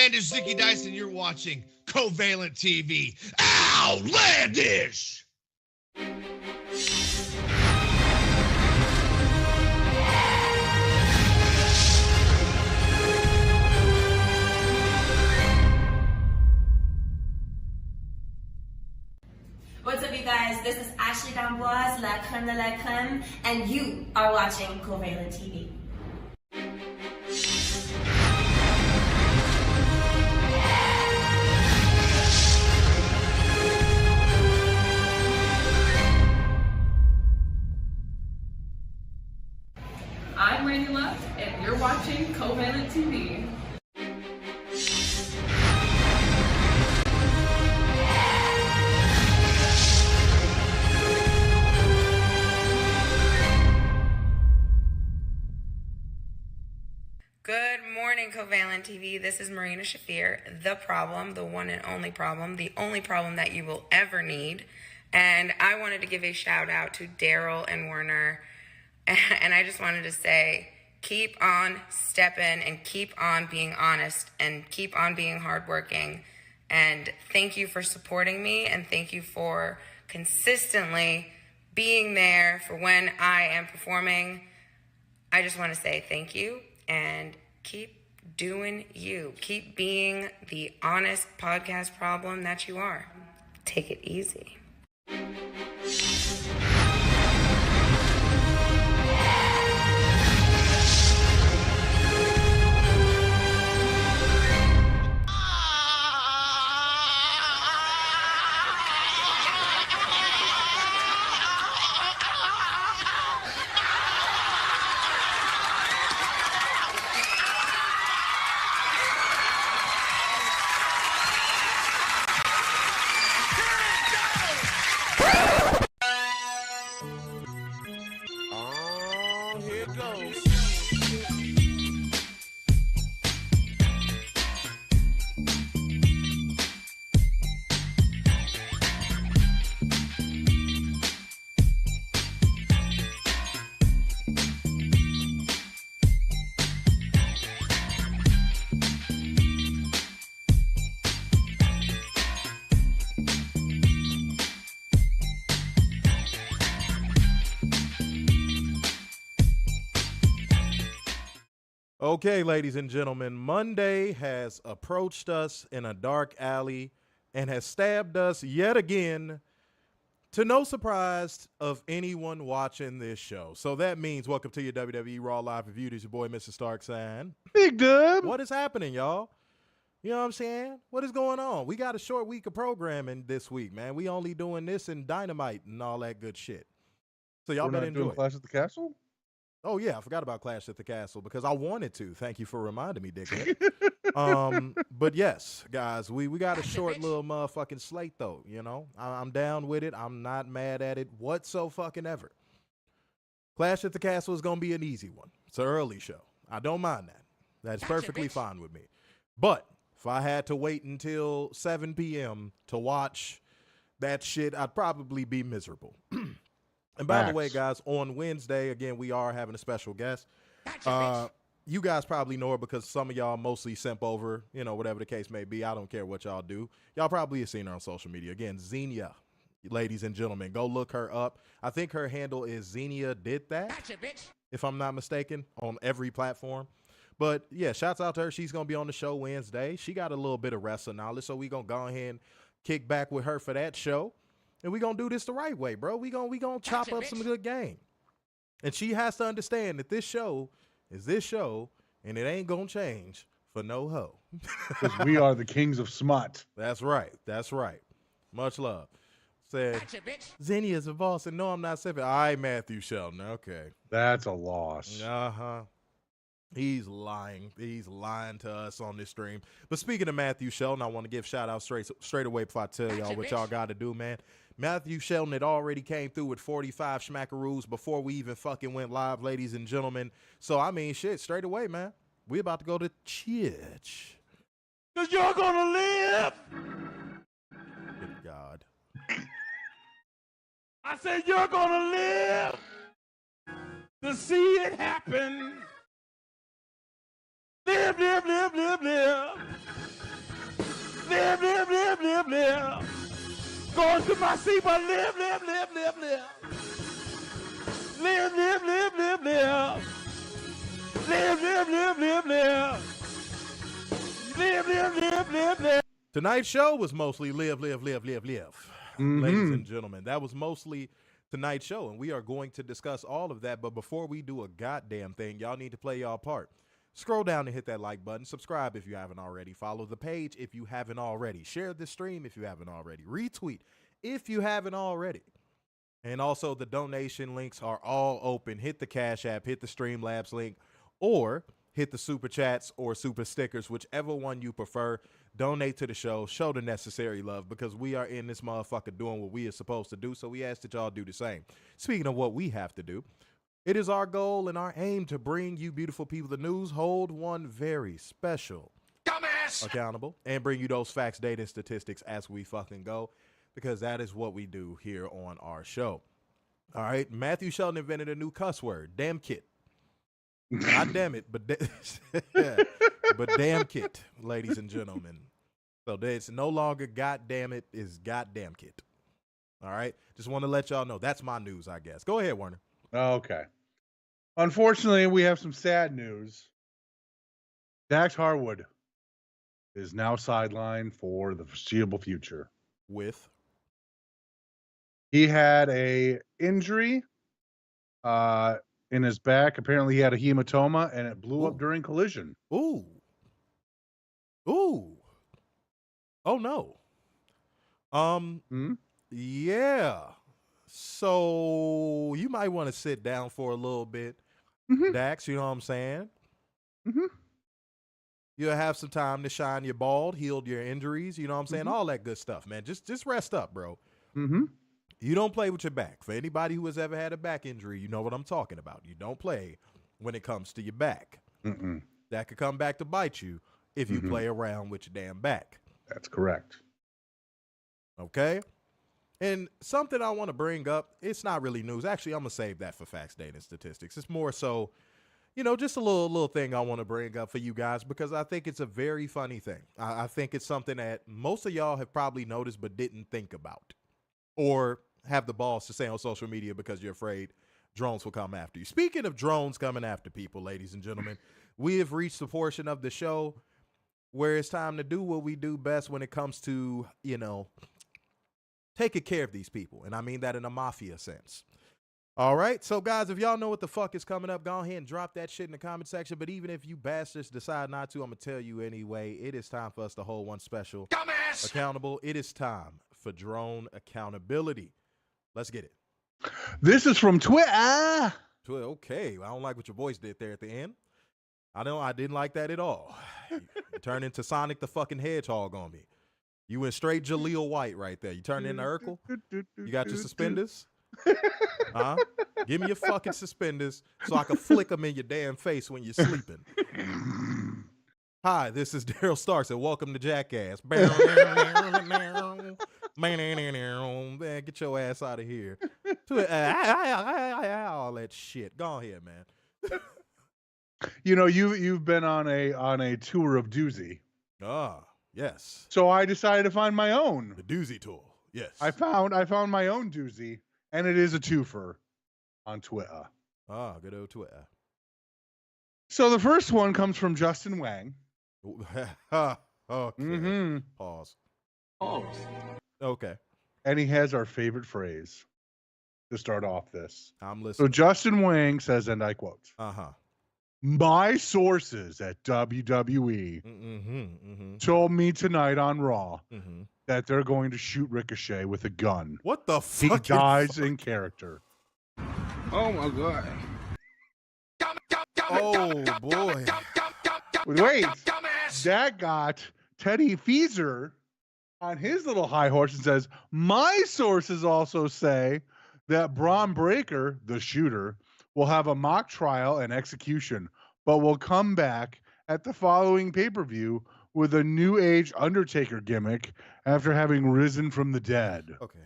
name is Zicky Dice, and you're watching Covalent TV. Outlandish! What's up, you guys? This is Ashley D'Amboise, La Creme de la Creme, and you are watching Covalent TV. I'm Randy Love, and you're watching Covalent TV. Good morning, Covalent TV. This is Marina Shafir, the problem, the one and only problem, the only problem that you will ever need. And I wanted to give a shout out to Daryl and Werner. And I just wanted to say, keep on stepping and keep on being honest and keep on being hardworking. And thank you for supporting me, and thank you for consistently being there for when I am performing. I just want to say thank you, and keep doing you. Keep being the honest podcast problem that you are. Take it easy. Okay, ladies and gentlemen, Monday has approached us in a dark alley and has stabbed us yet again, to no surprise of anyone watching this show. So that means welcome to your WWE Raw Live Review. This is your boy, Mr. Starksign. Big Dub. What is happening, y'all? You know what I'm saying? What is going on? We got a short week of programming this week, man. We only doing this and Dynamite and all that good shit. So y'all better enjoy. Clash at the Castle? Oh, yeah, I forgot about Clash at the Castle because I wanted to. Thank you for reminding me, dickhead. But yes, guys, we got a short little motherfucking slate, though, you know. I'm down with it. I'm not mad at it whatsoever. Clash at the Castle is going to be an easy one. It's an early show. I don't mind that. That's perfectly fine with me. But if I had to wait until 7 p.m. to watch that shit, I'd probably be miserable. And by the way, guys, on Wednesday, again, we are having a special guest. You guys probably know her because some of y'all mostly simp over, you know, whatever the case may be. I don't care what y'all do. Y'all probably have seen her on social media. Again, Xenia, ladies and gentlemen, go look her up. I think her handle is Xenia Did That, if I'm not mistaken, on every platform. But, yeah, shouts out to her. She's going to be on the show Wednesday. She got a little bit of wrestling knowledge, so we're going to go ahead and kick back with her for that show. And we're going to do this the right way, bro. We're gonna chop up some good game. And she has to understand that this show is this show, and it ain't going to change for no hoe. Because we are the kings of smut. That's right. That's right. Much love. Said, Xenia's a boss, and no, I'm not sipping. All right, Matthew Shelton. Okay. That's a loss. Uh-huh. He's lying. He's lying to us on this stream. But speaking of Matthew Shelton, I want to give shout-out straight away before I tell y'all what y'all got to do, man. Matthew Shelton had already came through with 45 schmackaroos before we even fucking went live, ladies and gentlemen. So, I mean, shit, straight away, man. We about to go to church. Because you're going to live. Good God. I said you're going to live to see it happen. Live, live, live, live, live. Rest in my seat, but live. Live. Live. Tonight's show was mostly live. Ladies and gentlemen, that was mostly tonight's show, and we are going to discuss all of that. But before we do a goddamn thing, y'all need to play y'all part. Scroll down and hit that like button. Subscribe if you haven't already. Follow the page if you haven't already. Share the stream if you haven't already. Retweet if you haven't already. And also, the donation links are all open. Hit the Cash App, hit the Streamlabs link, or hit the Super Chats or Super Stickers, whichever one you prefer. Donate to the show. Show the necessary love, because we are in this motherfucker doing what we are supposed to do, so we ask that y'all do the same. Speaking of what we have to do, it is our goal and our aim to bring you beautiful people the news, hold one very special dumbass accountable, and bring you those facts, data, and statistics as we fucking go, because that is what we do here on our show. All right, Matthew Sheldon invented a new cuss word, damn kit. God damn it, but but damn kit, ladies and gentlemen. So it's no longer goddamn it, is goddamn kit. All right, just want to let y'all know that's my news, I guess. Go ahead, Warner. Okay. Unfortunately, we have some sad news. Dax Harwood is now sidelined for the foreseeable future. With? He had a injury in his back. Apparently, he had a hematoma, and it blew up during collision. Ooh. Oh, no. Yeah. So you might want to sit down for a little bit, Dax, you know what I'm saying? You'll have some time to shine your bald, healed your injuries, you know what I'm saying? All that good stuff, man. Just rest up, bro. You don't play with your back. For anybody who has ever had a back injury, you know what I'm talking about. You don't play when it comes to your back. That could come back to bite you if you play around with your damn back. That's correct. Okay? And something I want to bring up, it's not really news. Actually, I'm going to save that for facts, data, and statistics. It's more so, you know, just a little thing I want to bring up for you guys, because I think it's a very funny thing. I think it's something that most of y'all have probably noticed but didn't think about, or have the balls to say on social media because you're afraid drones will come after you. Speaking of drones coming after people, ladies and gentlemen, we have reached the portion of the show where it's time to do what we do best when it comes to, you know, taking care of these people. And I mean that in a mafia sense. All right. So, guys, if y'all know what the fuck is coming up, go ahead and drop that shit in the comment section. But even if you bastards decide not to, I'm going to tell you anyway, it is time for us to hold one special dumbass accountable. It is time for drone accountability. Let's get it. This is from Twitter. Okay. I don't like what your voice did there at the end. I didn't like that at all. You turned into Sonic the fucking Hedgehog on me. You went straight Jaleel White right there. You turned into Urkel. You got your suspenders? Huh? Give me your fucking suspenders so I can flick them in your damn face when you're sleeping. Hi, this is Daryl Starks, and welcome to Jackass. Man, get your ass out of here. All that shit. Go ahead, man. You know, you've been on a tour of doozy. Yes. So I decided to find my own. The doozy tour. Yes. I found my own doozy, and it is a twofer on Twitter. Good old Twitter. So the first one comes from Justin Wang. Okay. Pause. Okay. And he has our favorite phrase to start off this. I'm listening. So Justin Wang says, and I quote, "My sources at WWE told me tonight on Raw that they're going to shoot Ricochet with a gun. What the fuck? He dies in character." Oh my God. Oh boy. Wait, that got Teddy Feezer on his little high horse and says, "My sources also say that Bron Breakker, the shooter, will have a mock trial and execution, but will come back at the following pay-per-view with a new age Undertaker gimmick after having risen from the dead." Okay.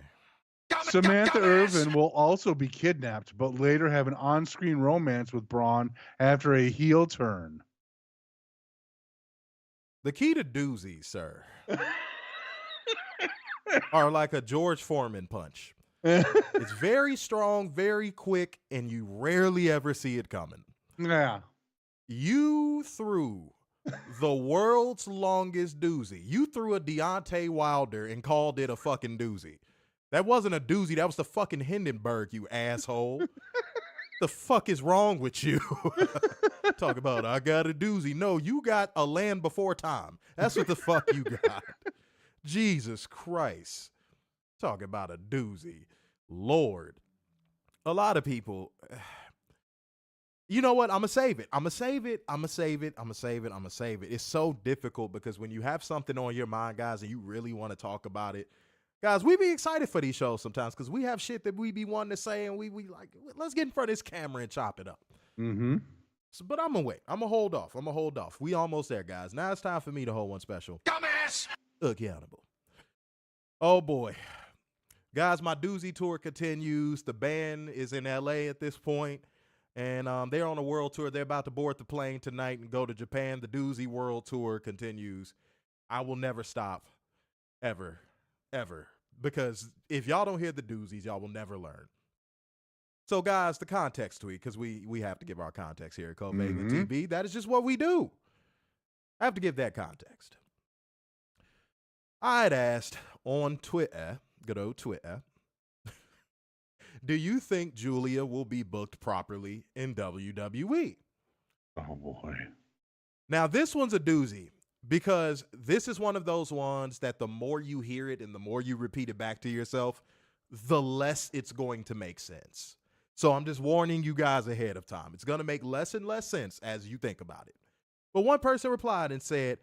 Samantha Irvin will also be kidnapped, but later have an on-screen romance with Braun after a heel turn. The key to doozies, sir, are like a George Foreman punch. It's very strong, very quick, and you rarely ever see it coming. Yeah. You threw the world's longest doozy. You threw a Deontay Wilder and called it a fucking doozy. That wasn't a doozy. That was the fucking Hindenburg, you asshole. The fuck is wrong with you? Talk about, I got a doozy. No, you got a Land Before Time. That's what the fuck you got. Jesus Christ. Talk about a doozy. Lord. A lot of people... You know what? I'm going to save it. I'm going to save it. I'm going to save it. I'm going to save it. I'm going to save it. It's so difficult because when you have something on your mind, guys, and you really want to talk about it, guys, we be excited for these shows sometimes because we have shit that we be wanting to say, and we like, let's get in front of this camera and chop it up. Mm-hmm. So, but I'm going to wait. I'm going to hold off. We almost there, guys. Now it's time for me to hold one special. Dumbass! Accountable. Oh, boy. Guys, my doozy tour continues. The band is in L.A. at this point. And they're on a world tour. They're about to board the plane tonight and go to Japan. The Doozy World Tour continues. I will never stop, ever, ever. Because if y'all don't hear the doozies, y'all will never learn. So, guys, the context tweet, because we have to give our context here at Covalent TV. That is just what we do. I have to give that context. I had asked on Twitter, good old Twitter, do you think Julia will be booked properly in WWE? Oh, boy. Now, this one's a doozy because this is one of those ones that the more you hear it and the more you repeat it back to yourself, the less it's going to make sense. So I'm just warning you guys ahead of time. It's going to make less and less sense as you think about it. But one person replied and said,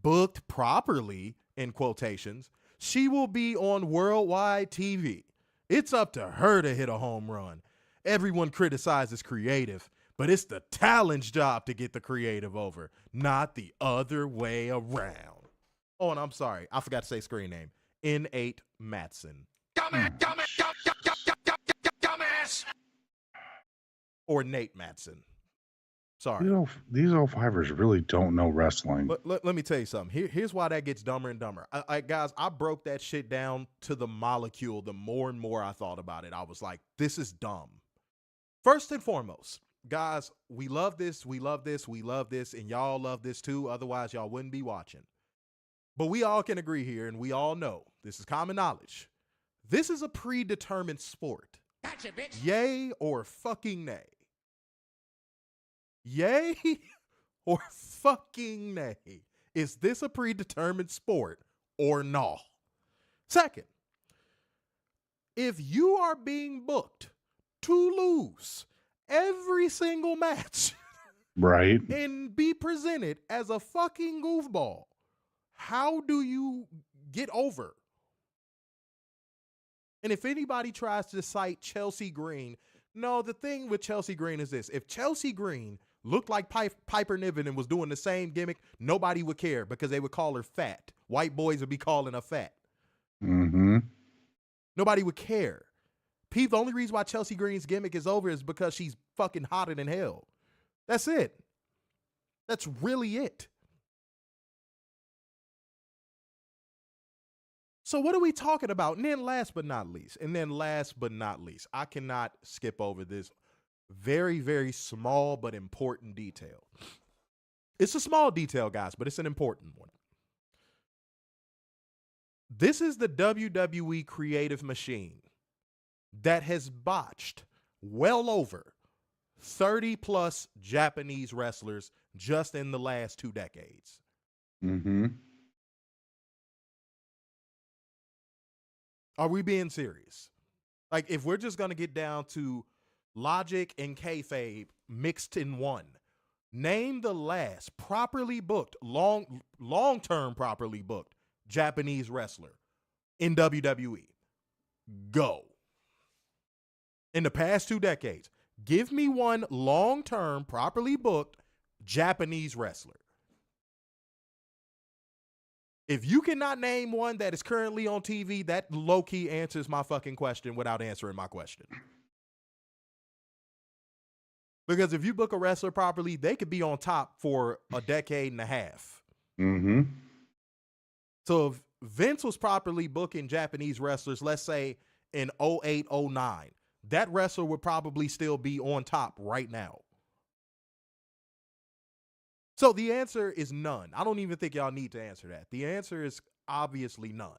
booked properly, in quotations, she will be on worldwide TV. It's up to her to hit a home run. Everyone criticizes creative, but it's the talent's job to get the creative over, not the other way around. Oh, and I'm sorry. I forgot to say screen name. N8 Matson. Dumbass. Or Nate Matson. Sorry. These 05ers really don't know wrestling. Let me tell you something. Here's why that gets dumber and dumber. Guys, I broke that shit down to the molecule. The more and more I thought about it, I was like, this is dumb. First and foremost, guys, we love this, we love this, we love this, and y'all love this too. Otherwise, y'all wouldn't be watching. But we all can agree here, and we all know, this is common knowledge. This is a predetermined sport. Gotcha, bitch. Yay or fucking nay. Yay or fucking nay? Is this a predetermined sport or no? Second, if you are being booked to lose every single match, right, and be presented as a fucking goofball, how do you get over? And if anybody tries to cite Chelsea Green, no, the thing with Chelsea Green is this. If Chelsea Green looked like Piper Niven and was doing the same gimmick, nobody would care because they would call her fat. White boys would be calling her fat. Mm-hmm. Nobody would care. Pete, the only reason why Chelsea Green's gimmick is over is because she's fucking hotter than hell. That's it. That's really it. So what are we talking about? And then last but not least, I cannot skip over this very, very small but important detail. It's a small detail, guys, but it's an important one. This is the WWE creative machine that has botched well over 30 plus Japanese wrestlers just in the last 2 decades. Mm-hmm. Are we being serious? Like, if we're just going to get down to logic and kayfabe mixed in one, name the last properly booked, long-term properly booked Japanese wrestler in WWE. Go. In the past 2 decades, give me one long-term properly booked Japanese wrestler. If you cannot name one that is currently on TV, that low-key answers my fucking question without answering my question. Because if you book a wrestler properly, they could be on top for a decade and a half. Mm-hmm. So Vince was properly booking Japanese wrestlers, let's say in 08, 09, that wrestler would probably still be on top right now. So the answer is none. I don't even think y'all need to answer that. The answer is obviously none.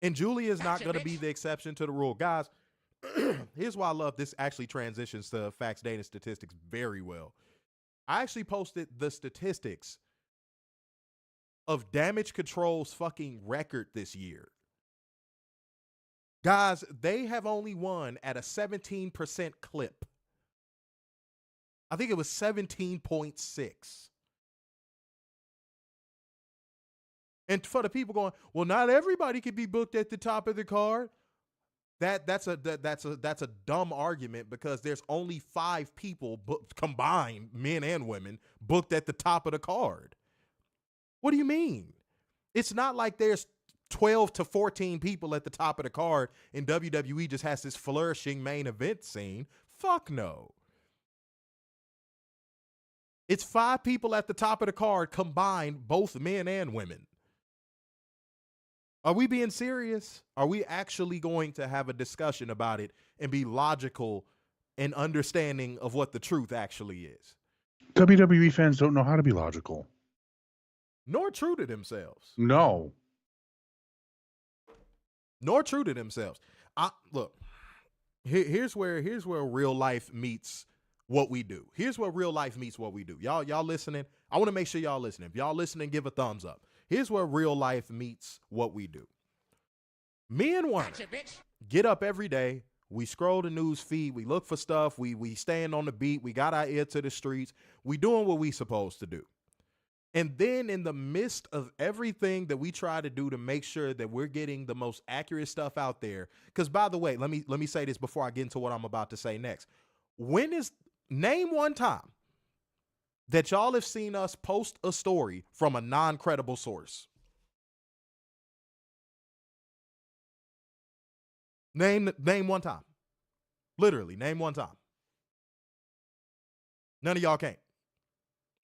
And Julia is not going to be the exception to the rule. Guys, here's why I love this actually transitions to facts, data, and statistics very well. I actually posted the statistics of Damage Control's fucking record this year. Guys, they have only won at a 17% clip. I think it was 17.6. And for the people going, well, not everybody can be booked at the top of the card. That's a dumb argument because there's only 5 people combined, men and women, booked at the top of the card. What do you mean? It's not like there's 12 to 14 people at the top of the card and WWE just has this flourishing main event scene. Fuck no. It's 5 people at the top of the card combined, both men and women. Are we being serious? Are we actually going to have a discussion about it and be logical and understanding of what the truth actually is? WWE fans don't know how to be logical. Nor true to themselves. No. Nor true to themselves. Look, here's where real life meets what we do. Here's where real life meets what we do. Y'all listening? I want to make sure y'all listening. If y'all listening, give a thumbs up. Here's where real life meets what we do. Me and Warner get up every day. We scroll the news feed. We look for stuff. We stand on the beat. We got our ear to the streets. We doing what we supposed to do. And then in the midst of everything that we try to do to make sure that we're getting the most accurate stuff out there, because by the way, let me say this before I get into what I'm about to say next. Name one time that y'all have seen us post a story from a non-credible source. Name one time. Literally, name one time. None of y'all can't.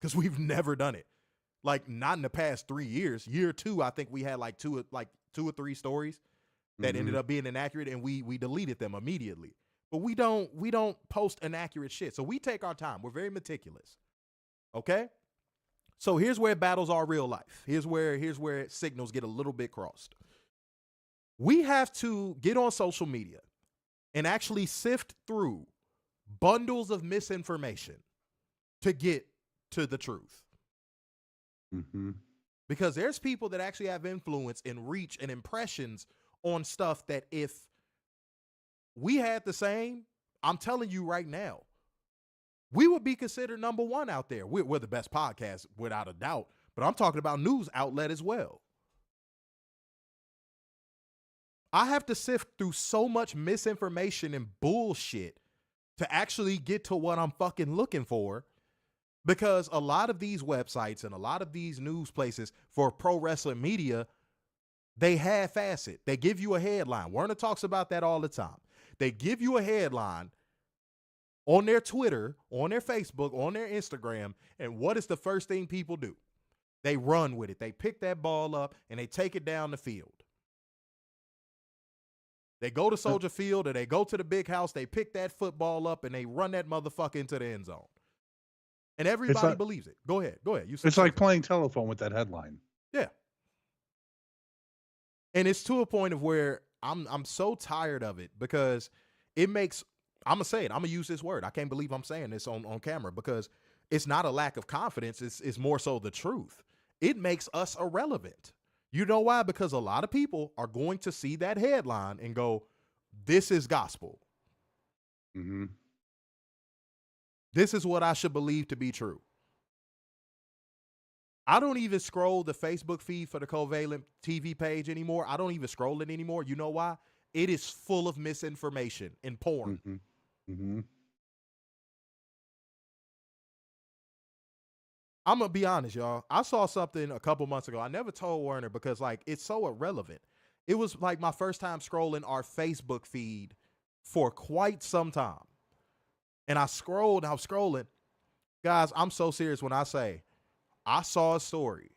Because we've never done it. Like, not in the past 3 years. Year 2, I think we had like two or three stories that ended up being inaccurate, and we deleted them immediately. But we don't post inaccurate shit. So we take our time. We're very meticulous. Okay? So here's where battles are real life. Here's where signals get a little bit crossed. We have to get on social media and actually sift through bundles of misinformation to get to the truth. Mm-hmm. Because there's people that actually have influence and reach and impressions on stuff that if we had the same, I'm telling you right now, we would be considered number one out there. We're the best podcast without a doubt, but I'm talking about news outlet as well. I have to sift through so much misinformation and bullshit to actually get to what I'm fucking looking for, because a lot of these websites and a lot of these news places for pro wrestling media, they half-ass it. They give you a headline. Werner talks about that all the time. They give you a headline on their Twitter, on their Facebook, on their Instagram, and what is the first thing people do? They run with it. They pick that ball up and they take it down the field. They go to Soldier Field or they go to the big house, they pick that football up and they run that motherfucker into the end zone. And everybody believes it. Go ahead. It's like playing telephone with that headline. Yeah. And it's to a point of where I'm so tired of it, because it makes, I'm going to say it, I'm going to use this word. I can't believe I'm saying this on camera, because it's not a lack of confidence. It's more so the truth. It makes us irrelevant. You know why? Because a lot of people are going to see that headline and go, this is gospel. Mm-hmm. This is what I should believe to be true. I don't even scroll the Facebook feed for the Covalent TV page anymore. I don't even scroll it anymore. You know why? It is full of misinformation and porn. Mm-hmm. Mm-hmm. I'm going to be honest, y'all. I saw something a couple months ago. I never told Werner because, like, it's so irrelevant. It was like my first time scrolling our Facebook feed for quite some time. And I was scrolling. Guys, I'm so serious when I say I saw a story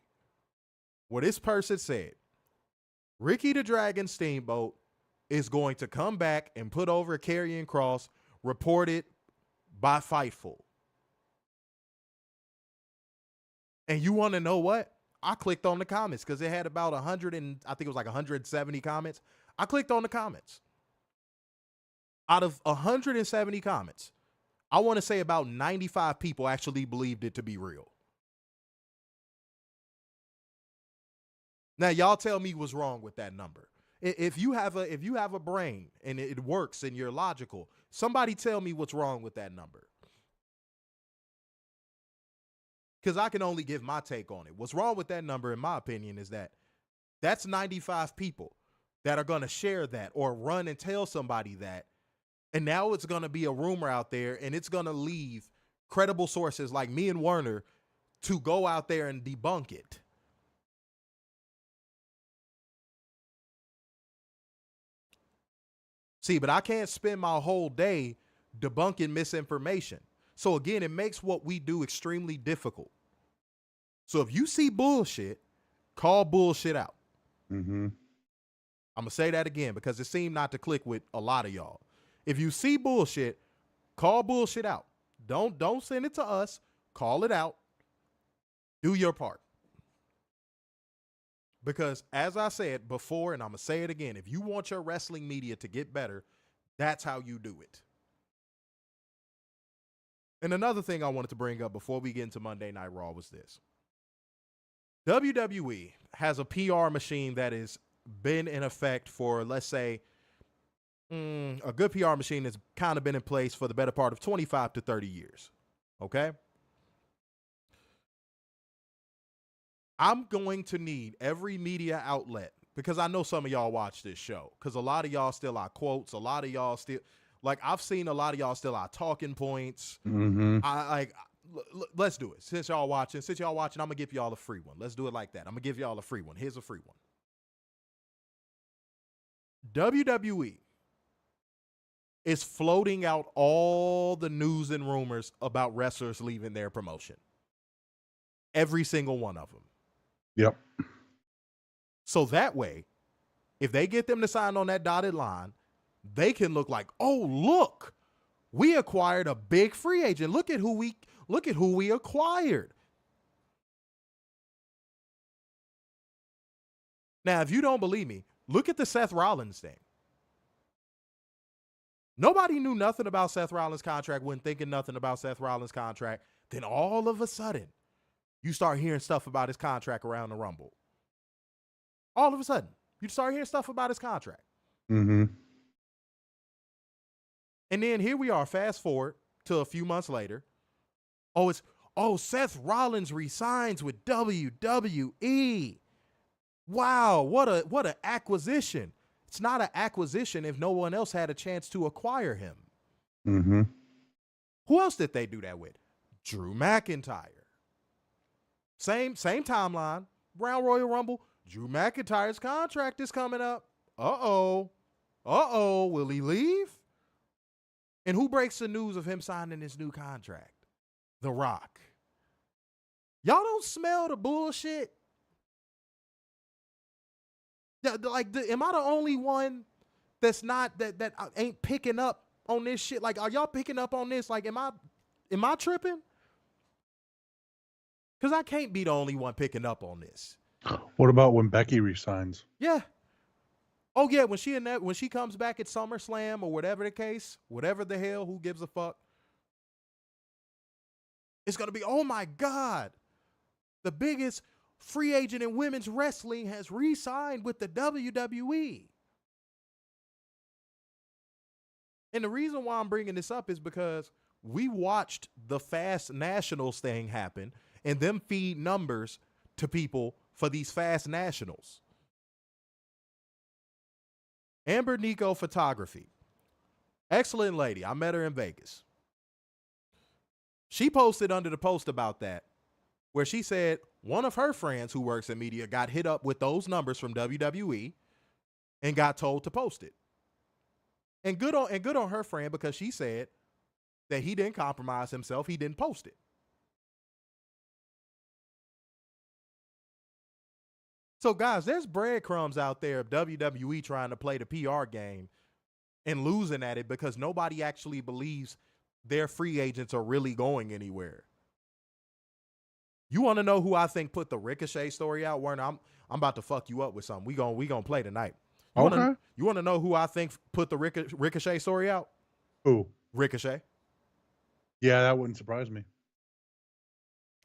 where this person said, Ricky the Dragon Steamboat is going to come back and put over a Karrion Kross, reported by Fightful. And you want to know what? I clicked on the comments because it had about 100 and I think it was like 170 comments. I clicked on the comments. Out of 170 comments, I want to say about 95 people actually believed it to be real. Now, y'all tell me what's wrong with that number. If you have a brain and it works and you're logical, somebody tell me what's wrong with that number. Because I can only give my take on it. What's wrong with that number, in my opinion, is that that's 95 people that are going to share that or run and tell somebody that. And now it's going to be a rumor out there, and it's going to leave credible sources like me and Werner to go out there and debunk it. See, but I can't spend my whole day debunking misinformation. So again, it makes what we do extremely difficult. So if you see bullshit, call bullshit out. Mm-hmm. I'm going to say that again because it seemed not to click with a lot of y'all. If you see bullshit, call bullshit out. Don't send it to us. Call it out. Do your part. Because as I said before, and I'm going to say it again, if you want your wrestling media to get better, that's how you do it. And another thing I wanted to bring up before we get into Monday Night Raw was this. WWE has a PR machine that has been in effect for, let's say, a good PR machine that's kind of been in place for the better part of 25 to 30 years. Okay? I'm going to need every media outlet, because I know some of y'all watch this show, because a lot of y'all still are quotes. A lot of y'all still, like, I've seen a lot of y'all still are talking points. Mm-hmm. Let's do it. Since y'all watching, I'm going to give y'all a free one. Let's do it like that. I'm going to give y'all a free one. Here's a free one. WWE is floating out all the news and rumors about wrestlers leaving their promotion. Every single one of them. Yep. So that way, if they get them to sign on that dotted line, they can look like, oh, look, we acquired a big free agent. Look at who we acquired. Now, if you don't believe me, look at the Seth Rollins thing. Nobody knew nothing about Seth Rollins' contract, wasn't thinking nothing about Seth Rollins' contract. Then all of a sudden, you start hearing stuff about his contract around the Rumble. All of a sudden, you start hearing stuff about his contract. Mm-hmm. And then here we are, fast forward to a few months later. Seth Rollins resigns with WWE. Wow, what an acquisition. It's not an acquisition if no one else had a chance to acquire him. Mm-hmm. Who else did they do that with? Drew McIntyre. Same timeline. Brown Royal Rumble. Drew McIntyre's contract is coming up. Uh-oh. Will he leave? And who breaks the news of him signing his new contract? The Rock. Y'all don't smell the bullshit? Am I the only one that's not that ain't picking up on this shit? Like, are y'all picking up on this? Like, am I tripping? Because I can't be the only one picking up on this. What about when Becky resigns? Yeah. Oh yeah, when she comes back at SummerSlam or whatever the case, whatever the hell, who gives a fuck? It's gonna be, oh my God, the biggest free agent in women's wrestling has re-signed with the WWE. And the reason why I'm bringing this up is because we watched the Fast Nationals thing happen and them feed numbers to people for these Fast Nationals. Amber Nico Photography. Excellent lady. I met her in Vegas. She posted under the post about that, where she said one of her friends who works in media got hit up with those numbers from WWE and got told to post it. And good on her friend, because she said that he didn't compromise himself. He didn't post it. So, guys, there's breadcrumbs out there of WWE trying to play the PR game and losing at it because nobody actually believes their free agents are really going anywhere. You want to know who I think put the Ricochet story out, Werner? I'm about to fuck you up with something. We gonna play tonight. You want to know who I think put the Ricochet story out? Who? Ricochet. Yeah, that wouldn't surprise me.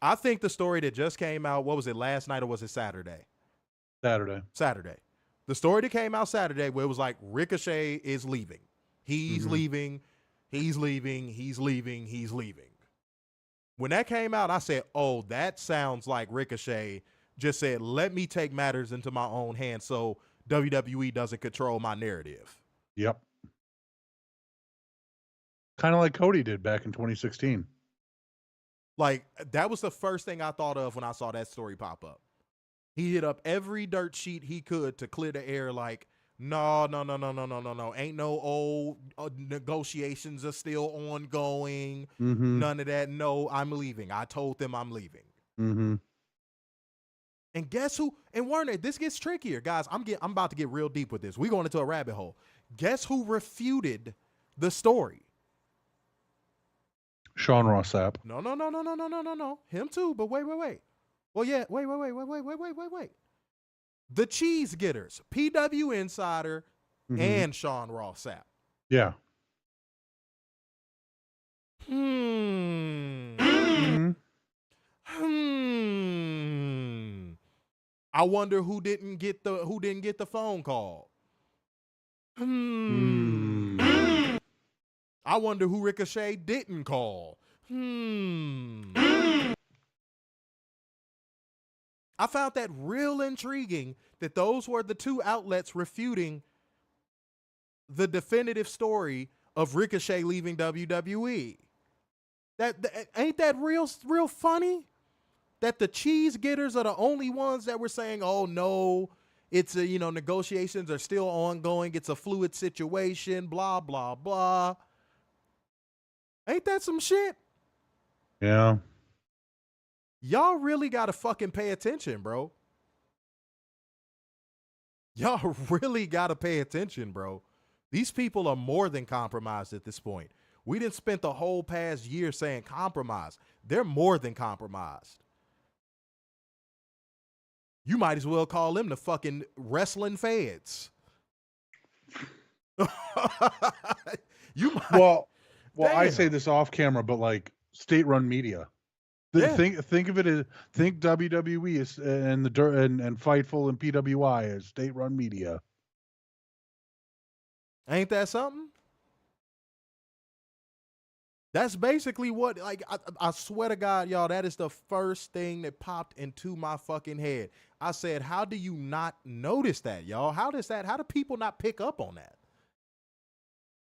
I think the story that just came out, what was it, last night or was it Saturday? Saturday. The story that came out Saturday where it was like Ricochet is leaving. He's leaving. He's leaving. He's leaving. He's leaving. When that came out, I said, oh, that sounds like Ricochet just said, let me take matters into my own hands so WWE doesn't control my narrative. Yep. Kind of like Cody did back in 2016. Like, that was the first thing I thought of when I saw that story pop up. He hit up every dirt sheet he could to clear the air like, no. Ain't no old negotiations are still ongoing. None of that. No, I'm leaving. I told them I'm leaving. And guess who? And Werner, this gets trickier, guys. I'm about to get real deep with this. We're going into a rabbit hole. Guess who refuted the story? Sean Ross Sapp. No. Him too, but wait. Well, yeah, wait. The Cheese Getters, PW Insider, and Sean Ross Sapp. Yeah. I wonder who didn't get the phone call. I wonder who Ricochet didn't call. I found that real intriguing that those were the two outlets refuting the definitive story of Ricochet leaving WWE. That ain't that real funny? That the Cheese Getters are the only ones that were saying, "Oh no, it's negotiations are still ongoing. It's a fluid situation. Blah blah blah." Ain't that some shit? Yeah. Y'all really got to fucking pay attention, bro. Y'all really got to pay attention, bro. These people are more than compromised at this point. We didn't spend the whole past year saying compromise. They're more than compromised. You might as well call them the fucking wrestling feds. Well, I say this off camera, but like state-run media. Think of it as WWE is, and Fightful and PWI as state-run media. Ain't that something? That's basically what, like, I swear to God, y'all, that is the first thing that popped into my fucking head. I said, how do you not notice that, y'all? How do people not pick up on that?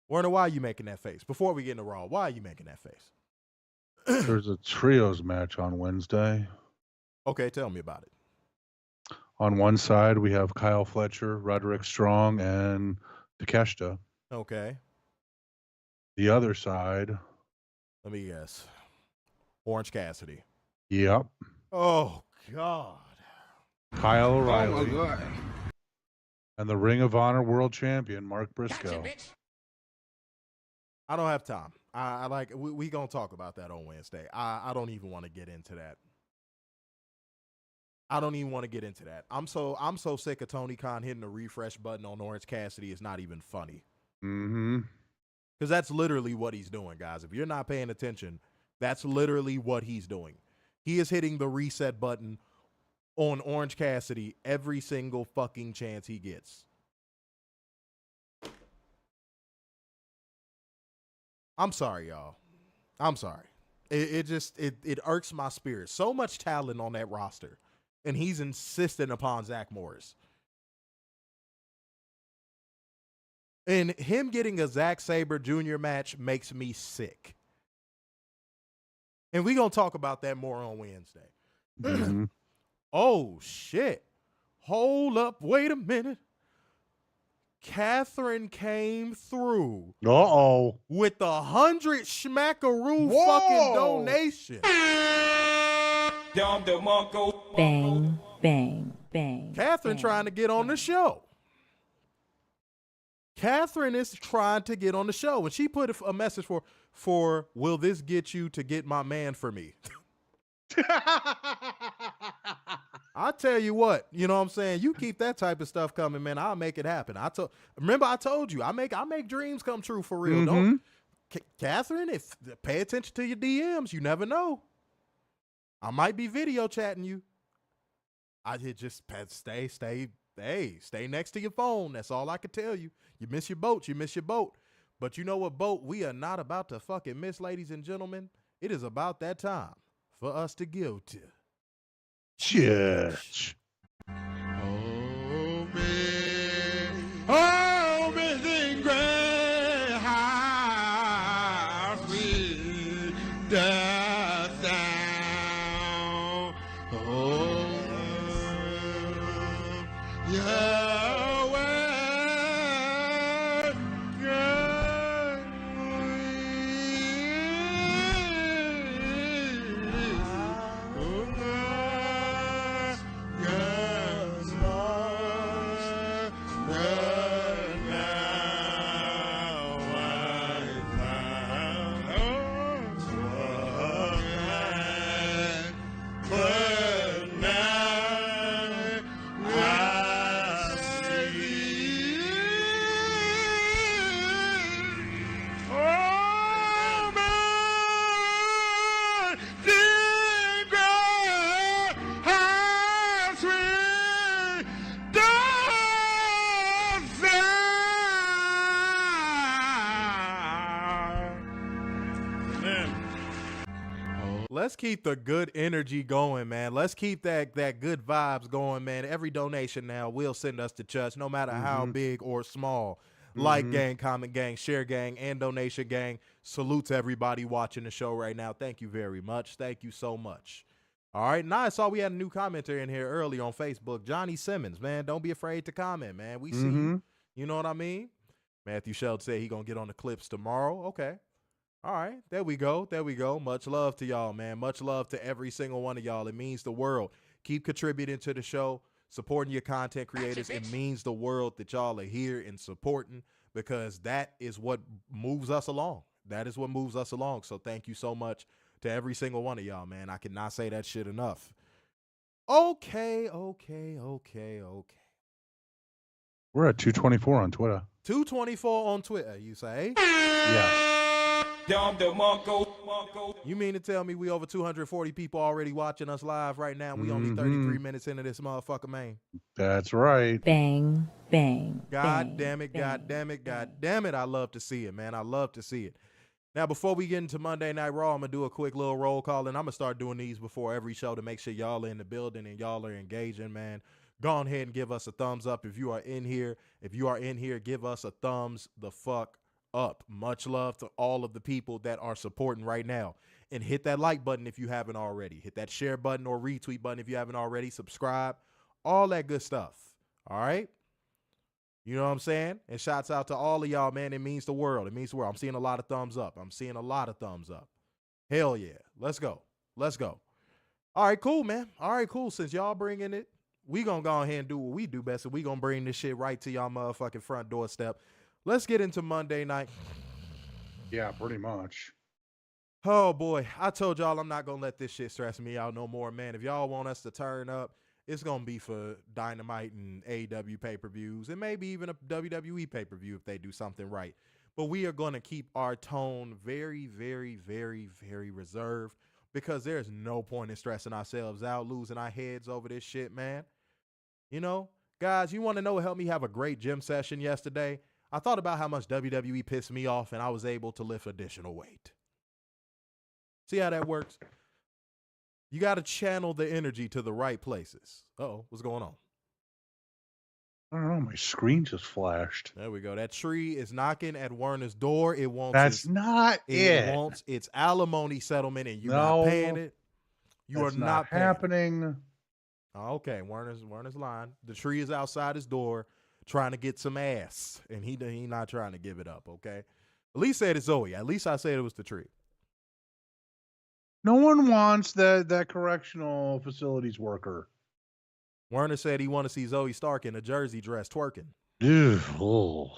Werner, why are you making that face? Before we get into Raw, why are you making that face? There's a trios match on Wednesday. Okay, tell me about it. On one side, we have Kyle Fletcher, Roderick Strong, and Takeshita. Okay. The other side. Let me guess. Orange Cassidy. Yep. Oh, God. Kyle O'Reilly. Oh, my God. And the Ring of Honor World Champion, Mark Briscoe. I don't have time. We gonna talk about that on Wednesday. I don't even want to get into that. I'm so sick of Tony Khan hitting the refresh button on Orange Cassidy. It's not even funny. Because that's literally what he's doing, guys. If you're not paying attention, that's literally what he's doing. He is hitting the reset button on Orange Cassidy every single fucking chance he gets. I'm sorry, y'all. I'm sorry. It irks my spirit. So much talent on that roster, and he's insistent upon Zach Morris. And him getting a Zack Sabre Jr. match makes me sick. And we're going to talk about that more on Wednesday. Oh, shit. Hold up. Wait a minute. Catherine came through. With the 100 schmackaroo fucking donation. Bang, bang, Catherine trying to get on the show. Catherine is trying to get on the show, and she put a message for will this get you to get my man for me? I tell you what, you know what I'm saying? You keep that type of stuff coming, man. I'll make it happen. Remember I told you I make dreams come true for real. Mm-hmm. Don't Catherine, pay attention to your DMs. You never know. I might be video chatting you. I just stay next to your phone. That's all I can tell you. You miss your boat. But you know what, boat? We are not about to fucking miss, ladies and gentlemen. It is about that time for us to give to church. Oh, Missing Gray House with the sound. Oh, Yahweh, Let's keep the good energy going, man. Let's keep that good vibes going, man. Every donation now will send us to church, no matter how big or small. Like gang, comment gang, share gang, and donation gang. Salute to everybody watching the show right now. Thank you very much. Thank you so much. All right, now I saw we had a new commenter in here early on Facebook. Johnny Simmons, man, don't be afraid to comment, man. We see you. You know what I mean? Matthew Sheld said he gonna get on the clips tomorrow. Okay. All right, there we go. Much love to y'all, man. Much love to every single one of y'all. It means the world. Keep contributing to the show, supporting your content creators. It means the world that y'all are here and supporting, because that is what moves us along. So thank you so much to every single one of y'all, man. I cannot say that shit enough. Okay. We're at 224 on Twitter. 224 on Twitter, you say? Yeah. You mean to tell me we over 240 people already watching us live right now? We only 33 minutes into this motherfucker, man. That's right. Bang, bang. God damn it. I love to see it, man. I love to see it. Now, before we get into Monday Night Raw, I'm going to do a quick little roll call, and I'm going to start doing these before every show to make sure y'all are in the building and y'all are engaging, man. Go on ahead and give us a thumbs up if you are in here. If you are in here, give us a thumbs the fuck up. Much love to all of the people that are supporting right now. And hit that like button if you haven't already. Hit that share button or retweet button if you haven't already. Subscribe. All that good stuff. All right? You know what I'm saying? And shouts out to all of y'all, man. It means the world. I'm seeing a lot of thumbs up. Hell yeah. Let's go. All right, cool, man. Since y'all bringing it, we gonna go ahead and do what we do best, and we gonna bring this shit right to y'all motherfucking front doorstep. Let's get into Monday night. Yeah, pretty much. Oh, boy. I told y'all I'm not going to let this shit stress me out no more, man. If y'all want us to turn up, it's going to be for Dynamite and AEW pay-per-views, and maybe even a WWE pay-per-view if they do something right. But we are going to keep our tone very, very, very, very reserved, because there's no point in stressing ourselves out, losing our heads over this shit, man. You know, guys, you want to know what helped me have a great gym session yesterday? I thought about how much WWE pissed me off, and I was able to lift additional weight. See how that works? You got to channel the energy to the right places. Uh-oh, what's going on? I don't know. My screen just flashed. There we go. That tree is knocking at Werner's door. It wants. That's not it. It wants its alimony settlement, and you're not paying it. You are not happening. Okay, Werner's lying. The tree is outside his door, trying to get some ass, and he not trying to give it up, okay? At least said it's Zoe. At least I said it was the tree. No one wants that correctional facilities worker. Werner said he want to see Zoe Stark in a jersey dress twerking. Ew, oh.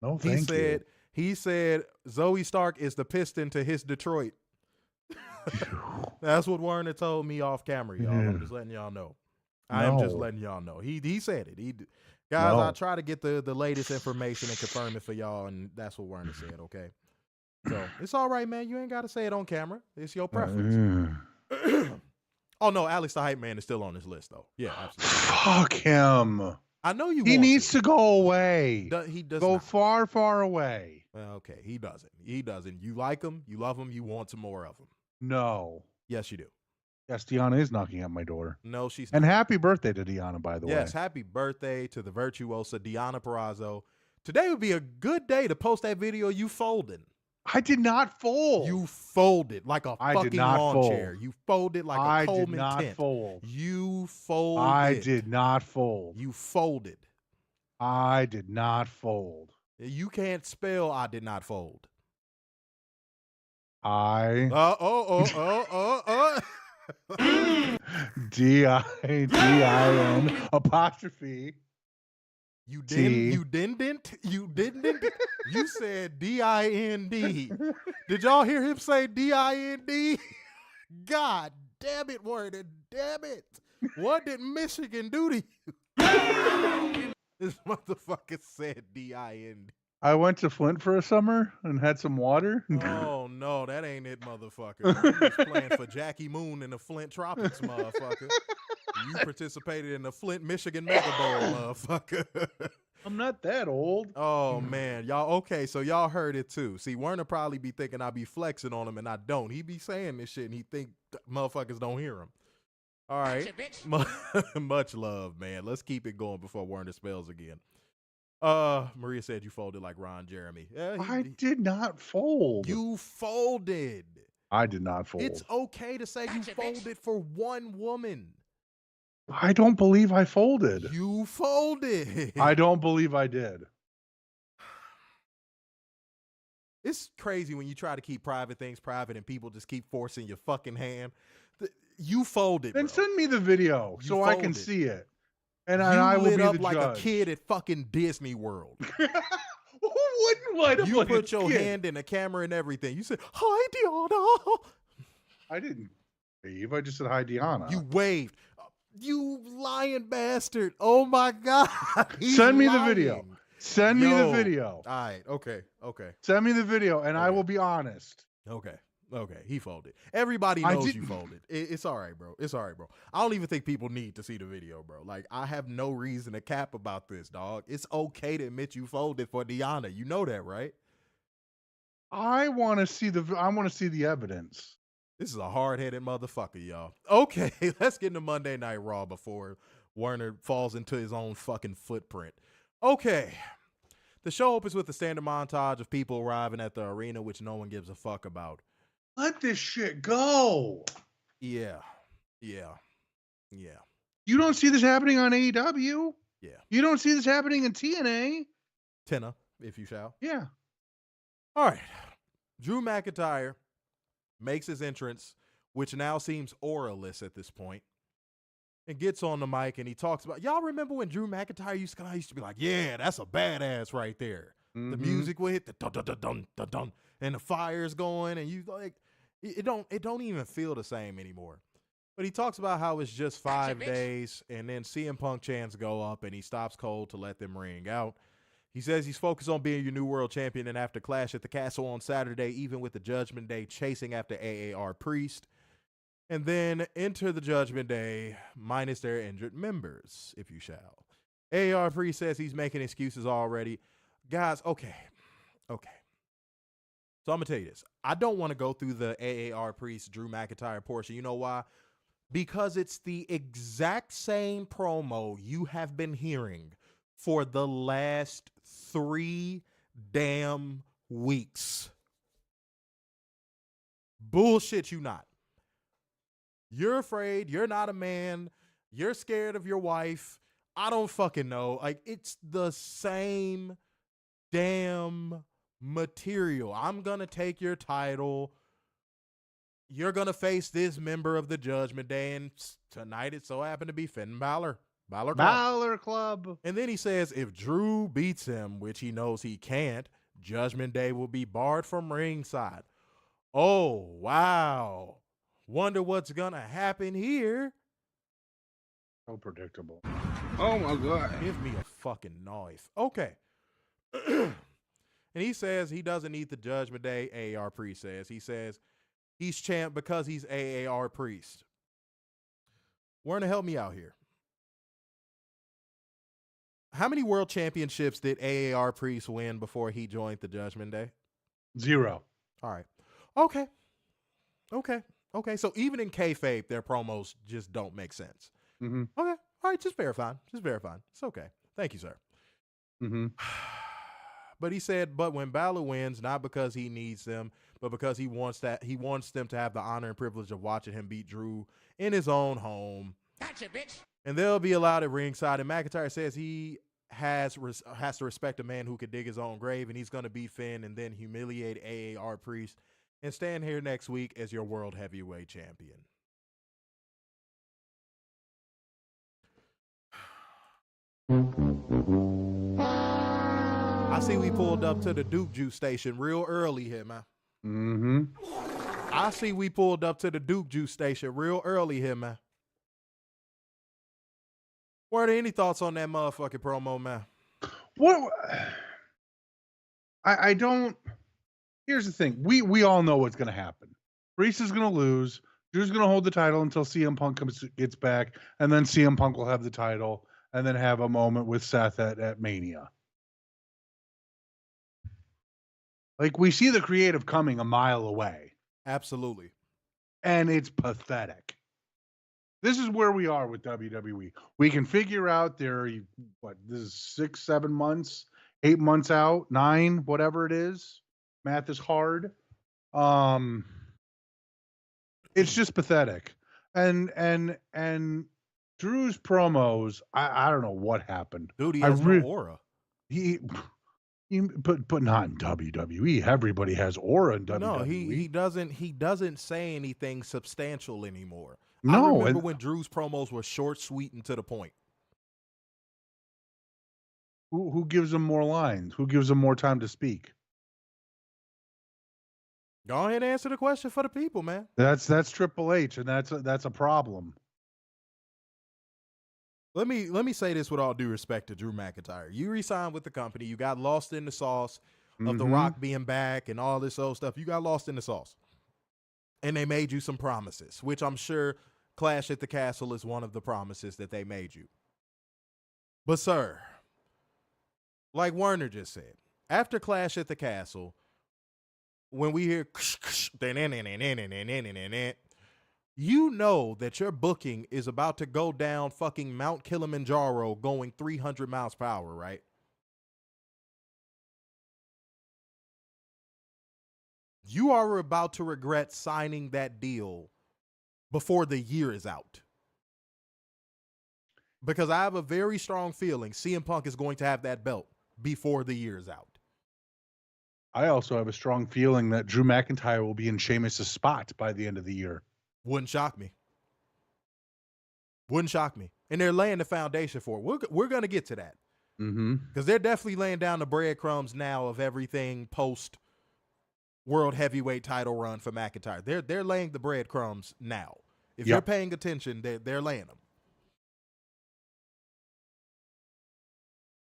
No, He thank said he said Zoe Stark is the piston to his Detroit. That's what Werner told me off camera, y'all. I'm just letting y'all know. I am just letting y'all know. He said it. Guys, I try to get the latest information and confirm it for y'all, and that's what Werner said, okay? So it's all right, man. You ain't got to say it on camera. It's your preference. Oh, no, Alex the Hype Man is still on this list, though. Yeah, absolutely. Fuck him. I know you. He needs to go away. He does go not. far, far away. Well, okay, he doesn't. He doesn't. You like him. You love him. You want some more of him. No. Yes, you do. Yes, Deanna is knocking at my door. No, she's not. And happy birthday to Deanna, by the way. Yes, happy birthday to the virtuosa Deanna Purrazzo. Today would be a good day to post that video you folding. I did not fold. You folded like a fucking lawn chair. You folded like a Coleman tent. I did not fold. You folded. I did not fold. You folded. I did not fold. You can't spell I did not fold. I. D-I-D-I-N apostrophe. You didn't. You said D-I-N-D. Did y'all hear him say D-I-N-D? God damn it, Werner. Damn it. What did Michigan do to you? This motherfucker said D-I-N-D. I went to Flint for a summer and had some water. Oh, no, that ain't it, motherfucker. You was playing for Jackie Moon in the Flint Tropics, motherfucker. You participated in the Flint, Michigan Mega Bowl, motherfucker. I'm not that old. Oh, man. Y'all, okay, so y'all heard it, too. See, Werner probably be thinking I be flexing on him, and I don't. He be saying this shit, and he think motherfuckers don't hear him. All right. Much love, man. Let's keep it going before Werner spells again. Maria said you folded like Ron Jeremy. I did not fold. You folded. I did not fold. It's okay to say you folded for one woman. I don't believe I folded. You folded. I don't believe I did. It's crazy when you try to keep private things private and people just keep forcing your fucking hand. You folded. Then send me the video so I can see it. And you I will lit be up the like judge. a kid at fucking Disney World. Who wouldn't light up You like put a your kid? hand in the camera and everything. You said, "Hi, Deanna." I didn't wave. I just said hi, Deanna. You waved. You lying bastard. Oh, my God. Send me the video. Send me the video. All right. Okay. Send me the video, and I will be honest. Okay. He folded. Everybody knows you folded. It's all right, bro. It's all right, bro. I don't even think people need to see the video, bro. Like, I have no reason to cap about this, dog. It's okay to admit you folded for Deanna. You know that, right? I want to see the evidence. This is a hard-headed motherfucker, y'all. Okay, let's get into Monday Night Raw before Werner falls into his own fucking footprint. Okay. The show opens with a standard montage of people arriving at the arena, which no one gives a fuck about. Let this shit go. Yeah. You don't see this happening on AEW. Yeah. You don't see this happening in TNA. Tenna, if you shall. Yeah. All right. Drew McIntyre makes his entrance, which now seems auraless at this point, and gets on the mic and he talks about, y'all remember when Drew McIntyre used to be like, yeah, that's a badass right there. Mm-hmm. The music will hit the dun dun dun dun dun dun, and the fire's going, and you like, it don't even feel the same anymore. But he talks about how it's just 5 days, and then CM Punk chants go up, and he stops Cole to let them ring out. He says he's focused on being your new world champion, and after Clash at the Castle on Saturday, even with the Judgment Day chasing after AAR Priest. And then enter the Judgment Day, minus their injured members, if you shall. AAR Priest says he's making excuses already. Guys, okay. So I'm going to tell you this. I don't want to go through the AAR Priest, Drew McIntyre portion. You know why? Because it's the exact same promo you have been hearing for the last 3 damn weeks. Bullshit you not. You're afraid. You're not a man. You're scared of your wife. I don't fucking know. Like, it's the same damn material. I'm going to take your title. you're going to face this member of the Judgment Day, and tonight it so happened to be Finn Balor. Balor Club. And then he says if Drew beats him, which he knows he can't, Judgment Day will be barred from ringside. Oh, wow. Wonder what's going to happen here. So predictable. Oh my God. Give me a fucking knife. Okay. And he says he doesn't need the Judgment Day. AAR Priest says. He says he's champ because he's AAR Priest. Werner, help me out here. How many world championships did AAR Priest win before he joined the Judgment Day? 0. All right. Okay. So even in kayfabe, their promos just don't make sense. Mm-hmm. Okay. All right. Just verifying. It's okay. Thank you, sir. Mm-hmm. But he said, but when Balor wins, not because he needs them, but because he wants them to have the honor and privilege of watching him beat Drew in his own home. Gotcha, bitch. And they'll be allowed at ringside. And McIntyre says he has to respect a man who could dig his own grave, and he's going to beat Finn and then humiliate AAR Priest and stand here next week as your world heavyweight champion. I see we pulled up to the Duke Juice station real early here, man. Mm-hmm. I see we pulled up to the Duke Juice station real early here, man. Were there any thoughts on that motherfucking promo, man? What? I don't. Here's the thing. We all know what's going to happen. Reese is going to lose. Drew's going to hold the title until CM Punk gets back, and then CM Punk will have the title, and then have a moment with Seth at Mania. Like, we see the creative coming a mile away. Absolutely. And it's pathetic. This is where we are with WWE. We can figure out this is 6, 7 months, 8 months out, 9, whatever it is. Math is hard. It's just pathetic. And Drew's promos, I don't know what happened. Dude, he has no aura. But not in WWE. Everybody has aura in WWE. No, he doesn't say anything substantial anymore. No, I remember when Drew's promos were short, sweet, and to the point. Who gives him more lines? Who gives him more time to speak? Go ahead and answer the question for the people, man. That's Triple H, and that's a problem. Let me say this with all due respect to Drew McIntyre. You re-signed with the company. You got lost in the sauce of The Rock being back and all this old stuff. You got lost in the sauce. And they made you some promises, which I'm sure Clash at the Castle is one of the promises that they made you. But, sir, like Werner just said, after Clash at the Castle, when we hear you know that your booking is about to go down fucking Mount Kilimanjaro going 300 miles per hour, right? You are about to regret signing that deal before the year is out. Because I have a very strong feeling CM Punk is going to have that belt before the year is out. I also have a strong feeling that Drew McIntyre will be in Sheamus' spot by the end of the year. Wouldn't shock me. And they're laying the foundation for it. We're going to get to that. Because they're definitely laying down the breadcrumbs now of everything post World Heavyweight title run for McIntyre. They're laying the breadcrumbs now. If you're paying attention, they're laying them.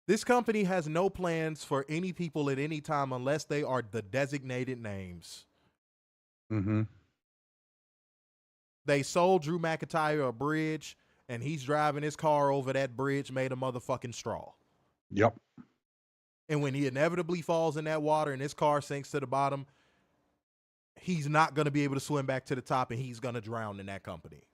This company has no plans for any people at any time unless they are the designated names. They sold Drew McIntyre a bridge, and he's driving his car over that bridge made of motherfucking straw. Yep. And when he inevitably falls in that water and his car sinks to the bottom, he's not going to be able to swim back to the top, and he's going to drown in that company.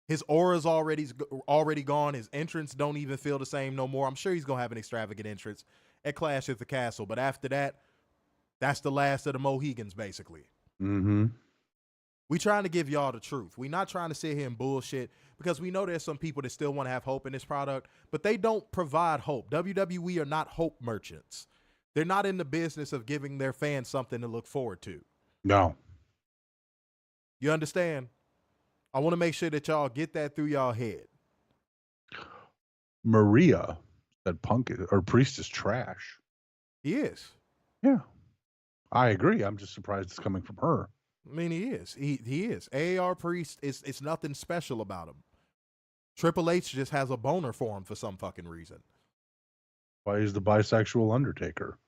His aura's already gone. His entrance don't even feel the same no more. I'm sure he's going to have an extravagant entrance at Clash at the Castle. But after that, that's the last of the Mohegans, basically. We trying to give y'all the truth. We not trying to sit here and bullshit because we know there's some people that still want to have hope in this product, but they don't provide hope. WWE are not hope merchants. They're not in the business of giving their fans something to look forward to. No. You understand? I want to make sure that y'all get that through y'all head. Maria said Priest is trash. He is. Yeah. I agree. I'm just surprised it's coming from her. I mean, he is. He is. AAR Priest, it's nothing special about him. Triple H just has a boner for him for some fucking reason. Why is the bisexual Undertaker?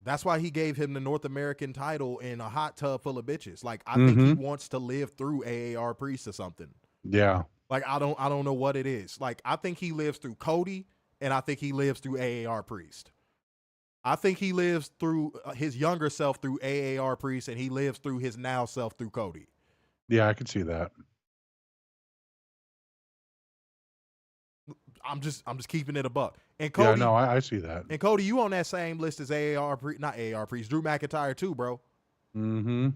That's why he gave him the North American title in a hot tub full of bitches. Like, I think he wants to live through AAR Priest or something. Yeah. Like, I don't know what it is. Like, I think he lives through Cody, and I think he lives through AAR Priest. I think he lives through his younger self through AAR Priest, and he lives through his now self through Cody. Yeah, I can see that. I'm just keeping it a buck. And Cody, yeah, no, I see that. And Cody, you on that same list as not AAR Priest, Drew McIntyre too, bro. Mm-hmm.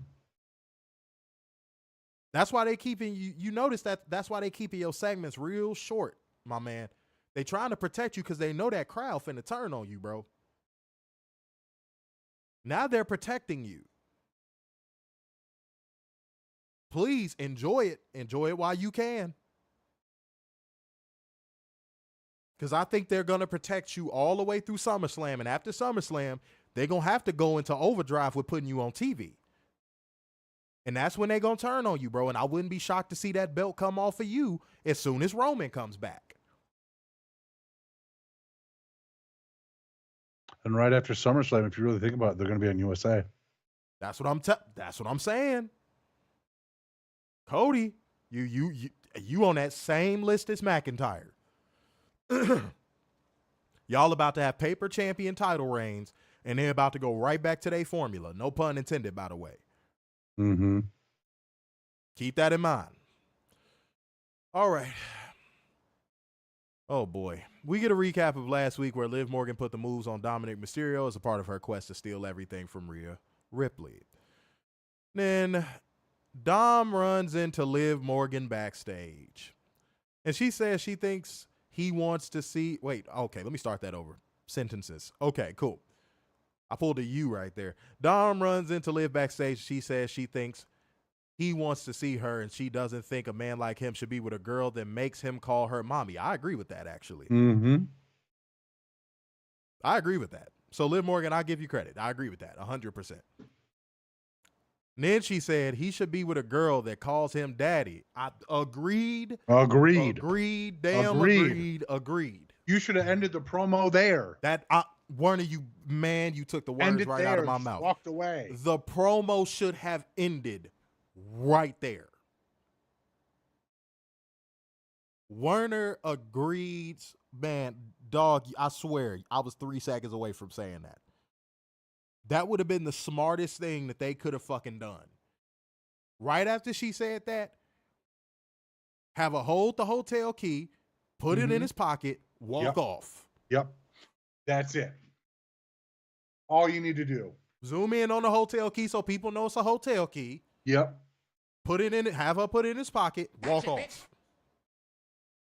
That's why they keeping you. You notice that's why they keeping your segments real short, my man. They trying to protect you because they know that crowd finna turn on you, bro. Now they're protecting you. Please enjoy it. Enjoy it while you can. Because I think they're going to protect you all the way through SummerSlam. And after SummerSlam, they're going to have to go into overdrive with putting you on TV. And that's when they're going to turn on you, bro. And I wouldn't be shocked to see that belt come off of you as soon as Roman comes back. And right after SummerSlam, if you really think about it, they're going to be on USA. That's what I'm saying. Cody, you on that same list as McIntyre. Y'all about to have paper champion title reigns, and they're about to go right back to their formula. No pun intended, by the way. Mm-hmm. Keep that in mind. All right. Oh, boy. We get a recap of last week where Liv Morgan put the moves on Dominic Mysterio as a part of her quest to steal everything from Rhea Ripley. Then Dom runs into Liv Morgan backstage, and she says she thinks he wants to see. Wait, okay, let me start that over. Sentences. Okay, cool. I pulled a U right there. Dom runs into Liv backstage. She says she thinks he wants to see her, and she doesn't think a man like him should be with a girl that makes him call her mommy. I agree with that, actually. Mm-hmm. I agree with that. So, Liv Morgan, I give you credit. I agree with that 100%. And then she said he should be with a girl that calls him daddy. I agreed. Agreed. Agreed. You should have ended the promo there. Warner, you took the words right out of my mouth. Walked away. The promo should have ended right there. Werner agreed. Man, dog, I swear, I was 3 seconds away from saying that. That would have been the smartest thing that they could have fucking done. Right after she said that, have a hold the hotel key, put it in his pocket, walk off. Yep. That's it. All you need to do. Zoom in on the hotel key so people know it's a hotel key. Yep. Put it in it, have her put it in his pocket, walk off.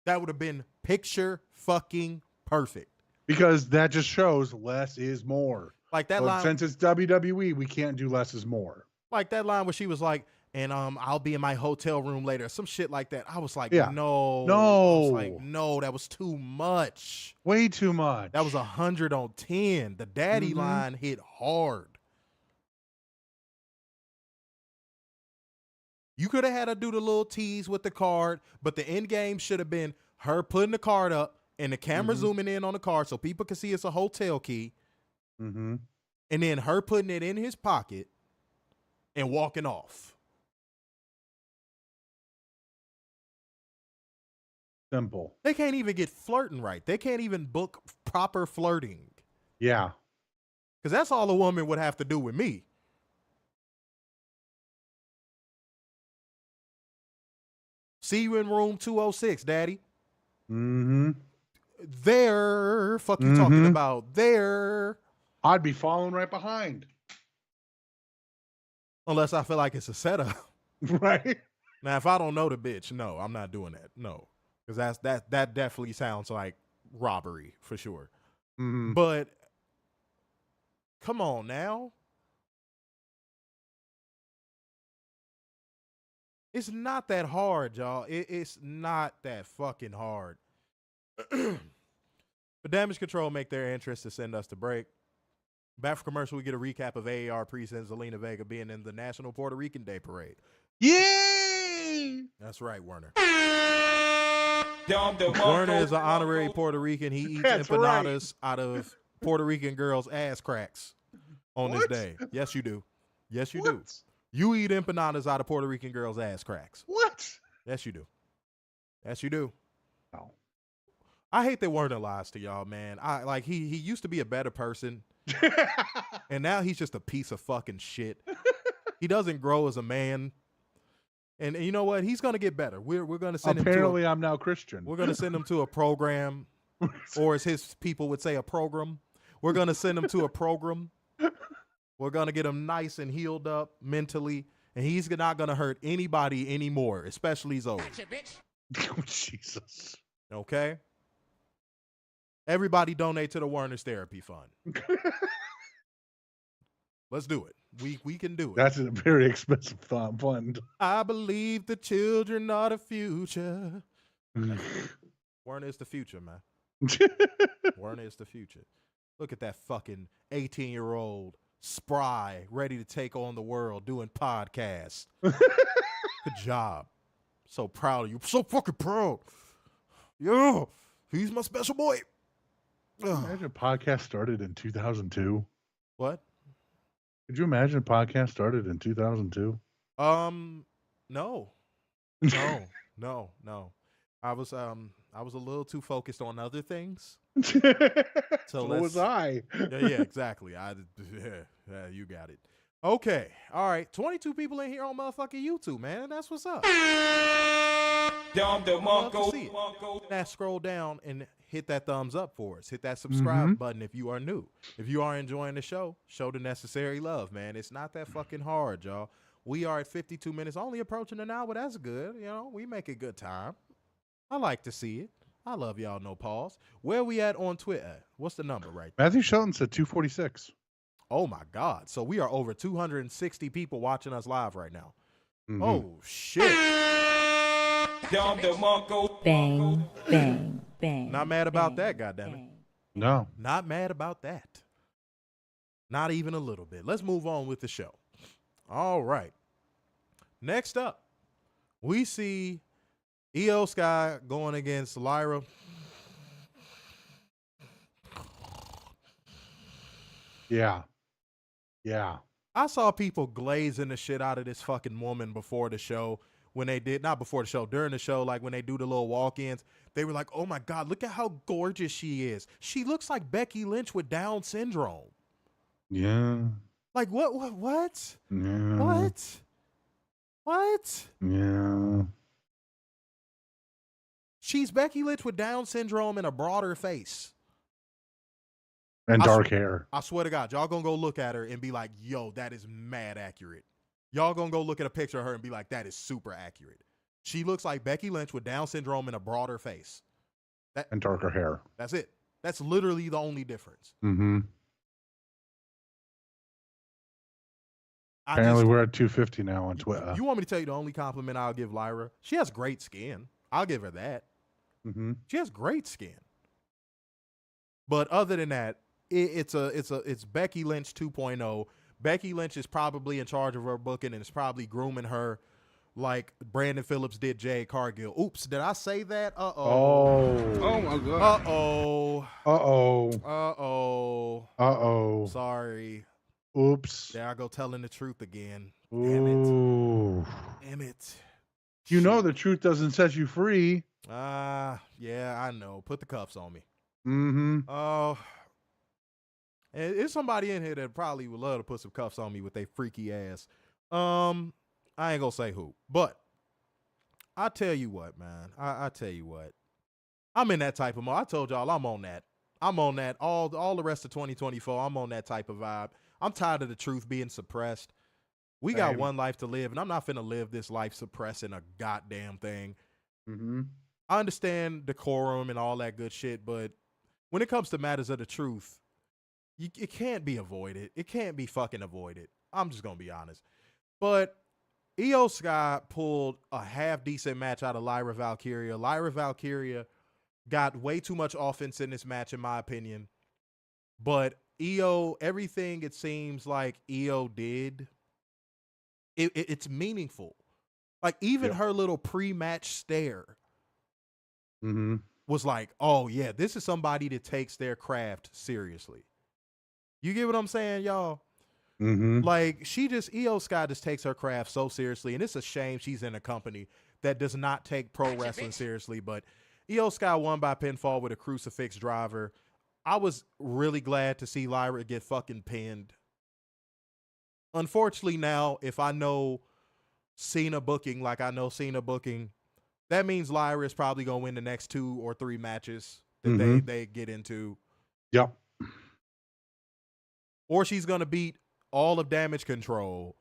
That would have been picture fucking perfect. Because that just shows less is more. Like that But line. since it's WWE, we can't do less is more. Like that line where she was like, and I'll be in my hotel room later. Some shit like that. I was like, Yeah. no. No. I was like, no, that was too much. Way too much. That was 100 on 10. The daddy line hit hard. You could have had her do the little tease with the card, but the end game should have been her putting the card up and the camera zooming in on the card so people can see it's a hotel key. Mm-hmm. And then her putting it in his pocket and walking off. Simple. They can't even get flirting right. They can't even book proper flirting. Yeah. Because that's all a woman would have to do with me. See you in room 206, daddy. Mm-hmm. There. Fuck you talking about? There. I'd be following right behind. Unless I feel like it's a setup. Right. Now, if I don't know the bitch, no, I'm not doing that. No. Because that definitely sounds like robbery for sure. Mm-hmm. But come on now. It's not that hard, y'all. It's not that fucking hard. But Damage Control make their interest to send us to break. Back for commercial, we get a recap of AAR presents Zelina Vega being in the National Puerto Rican Day Parade. Yay! That's right, Werner. Werner is an honorary Puerto Rican. He eats empanadas out of Puerto Rican girls' ass cracks on this day. Yes, you do. Yes, you do. You eat empanadas out of Puerto Rican girls' ass cracks. What? Yes, you do. Yes, you do. Oh. I hate that Werner lies to y'all, man. He used to be a better person, and now he's just a piece of fucking shit. He doesn't grow as a man. And you know what? He's gonna get better. We're gonna send him. Apparently, I'm now Christian. We're gonna send him to a program, or as his people would say, a program. We're gonna send him to a program. We're gonna get him nice and healed up mentally, and he's not gonna hurt anybody anymore, especially Zoe. Oh, Jesus. Okay. Everybody donate to the Werner's Therapy Fund. Let's do it. We can do it. That's a very expensive fund. I believe the children are the future. Werner is the future, man. Werner is the future. Look at that fucking 18-year-old spry, ready to take on the world, doing podcasts. Good job. So proud of you. So fucking proud. Yeah, he's my special boy. Imagine a podcast started in 2002. What? Could you imagine a podcast started in 2002? No. No. I was a little too focused on other things. So was I. Yeah, exactly. Yeah, you got it. Okay. All right. 22 people in here on motherfucking YouTube, man. That's what's up. Love to see it. Now scroll down and hit that thumbs up for us. Hit that subscribe button if you are new. If you are enjoying the show, show the necessary love, man. It's not that fucking hard, y'all. We are at 52 minutes, only approaching an hour. That's good. You know, we make a good time. I like to see it. I love y'all, no pause. Where we at on Twitter? What's the number right there? Matthew Shelton said 246. Oh, my God. So we are over 260 people watching us live right now. Oh, shit. Bang, bang, bang. Not mad about that, goddammit. No. Not mad about that. Not even a little bit. Let's move on with the show. All right. Next up, we see Io Sky going against Lyra. Yeah. I saw people glazing the shit out of this fucking woman before the show. When they did, not before the show, during the show, like when they do the little walk-ins, they were like, oh my God, look at how gorgeous she is. She looks like Becky Lynch with Down syndrome. Yeah. Like what? Yeah. What? Yeah. She's Becky Lynch with Down syndrome and a broader face. And dark hair. I swear to God, y'all gonna go look at her and be like, yo, that is mad accurate. Y'all gonna go look at a picture of her and be like, that is super accurate. She looks like Becky Lynch with Down syndrome and a broader face. And darker hair. That's it. That's literally the only difference. Mm-hmm. Apparently we're at 250 now on Twitter. You want me to tell you the only compliment I'll give Lyra? She has great skin. I'll give her that. Mm-hmm. She has great skin. But other than that, it's Becky Lynch 2.0. Becky Lynch is probably in charge of her booking and is probably grooming her like Brandon Phillips did Jade Cargill. Oops, did I say that? Oh my God. Sorry. Oops. There I go telling the truth again. Ooh. Damn it. You know the truth doesn't set you free. Yeah, I know. Put the cuffs on me. Mm-hmm. Oh. And there's somebody in here that probably would love to put some cuffs on me with their freaky ass. I ain't gonna say who, but I tell you what, man. I tell you what. I'm in that type of mode. I told y'all I'm on that. I'm on that all the rest of 2024. I'm on that type of vibe. I'm tired of the truth being suppressed. We got one life to live, and I'm not finna live this life suppressing a goddamn thing. Mm-hmm. I understand decorum and all that good shit, but when it comes to matters of the truth, it can't be avoided. It can't be fucking avoided. I'm just gonna be honest. But Io Sky pulled a half decent match out of Lyra Valkyria. Lyra Valkyria got way too much offense in this match, in my opinion. But Io, everything it seems like Io did, it's meaningful. Like even her little pre-match stare was like, oh yeah, this is somebody that takes their craft seriously. You get what I'm saying, y'all? Like Io Sky just takes her craft so seriously, and it's a shame she's in a company that does not take pro wrestling seriously. But Io Sky won by pinfall with a crucifix driver. I was really glad to see Lyra get fucking pinned. Unfortunately, now if I know Cena booking like I know Cena booking, that means Lyra is probably gonna win the next 2 or 3 matches that they get into. Yep. Or she's gonna beat all of Damage Control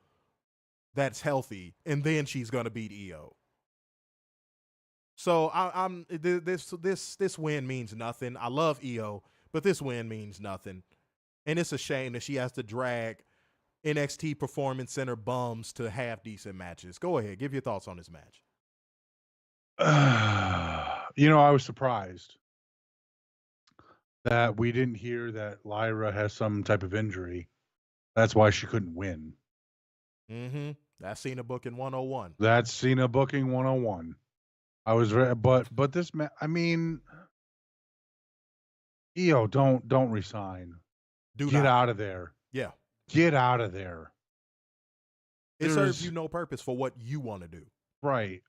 that's healthy, and then she's gonna beat Io. So this win means nothing. I love Io, but this win means nothing. And it's a shame that she has to drag NXT Performance Center bums to half decent matches. Go ahead, give your thoughts on this match. I was surprised that we didn't hear that Lyra has some type of injury. That's why she couldn't win. That's Cena booking 101. That's Cena booking 101. I was but this I mean, Io, don't resign. Get out of there. Yeah. Get out of there. It serves you no purpose for what you want to do. Right.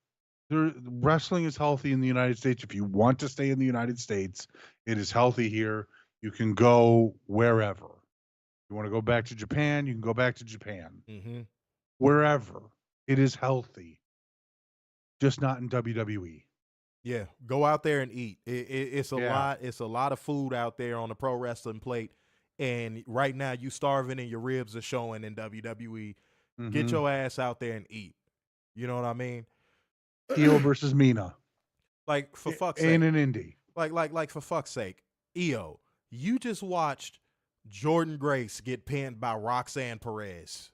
Wrestling is healthy in the United States. If you want to stay in the United States, it is healthy here. You can go wherever. You want to go back to Japan, you can go back to Japan. Wherever. It is healthy. Just not in WWE. Yeah, go out there and eat. It's a lot. It's a lot of food out there on the pro wrestling plate, and right now you starving and your ribs are showing in WWE. Get your ass out there and eat. You know what I mean? Io versus Mina. Like for fuck's sake. In an indie. Like for fuck's sake, Io, you just watched Jordan Grace get pinned by Roxanne Perez.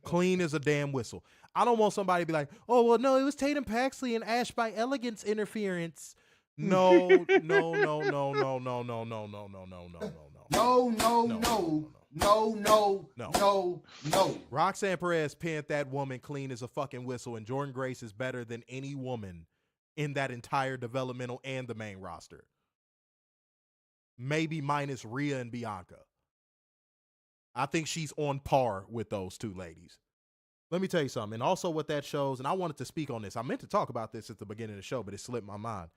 Clean as a damn whistle. I don't want somebody to be like, oh, well, no, it was Tatum Paxley and Ash by Elegance interference. No. Roxanne Perez pinned that woman clean as a fucking whistle, and Jordan Grace is better than any woman in that entire developmental and the main roster. Maybe minus Rhea and Bianca. I think she's on par with those two ladies. Let me tell you something. And also what that shows, and I wanted to speak on this. I meant to talk about this at the beginning of the show, but it slipped my mind.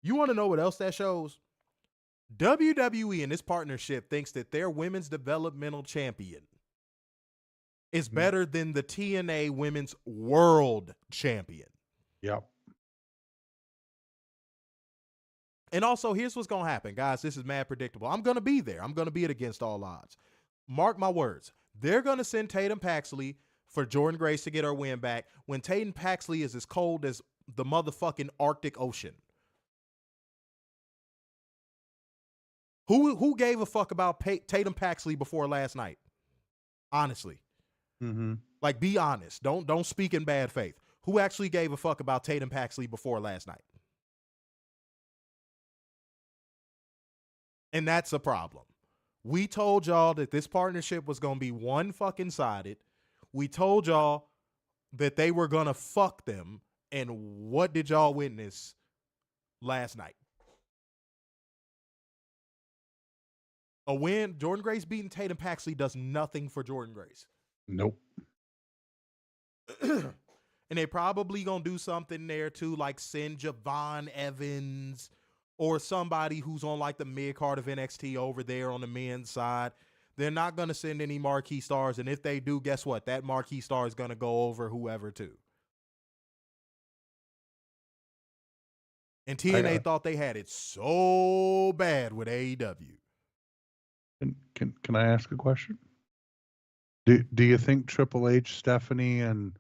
You want to know what else that shows? WWE in this partnership thinks that their women's developmental champion is better than the TNA women's world champion. Yep. And also, here's what's going to happen. Guys, this is mad predictable. I'm going to be there. I'm going to be it against all odds. Mark my words. They're going to send Tatum Paxley for Jordan Grace to get her win back when Tatum Paxley is as cold as the motherfucking Arctic Ocean. Who gave a fuck about Tatum Paxley before last night? Honestly. Like, be honest. Don't speak in bad faith. Who actually gave a fuck about Tatum Paxley before last night? And that's a problem. We told y'all that this partnership was going to be one fucking sided. We told y'all that they were going to fuck them. And what did y'all witness last night? A win. Jordan Grace beating Tatum Paxley does nothing for Jordan Grace. Nope. And they probably going to do something there too, like send Javon Evans or somebody who's on like the mid card of NXT over there on the men's side. They're not going to send any marquee stars. And if they do, guess what? That marquee star is going to go over whoever too. And TNA thought they had it so bad with AEW. Can I ask a question? Do you think Triple H, Stephanie, and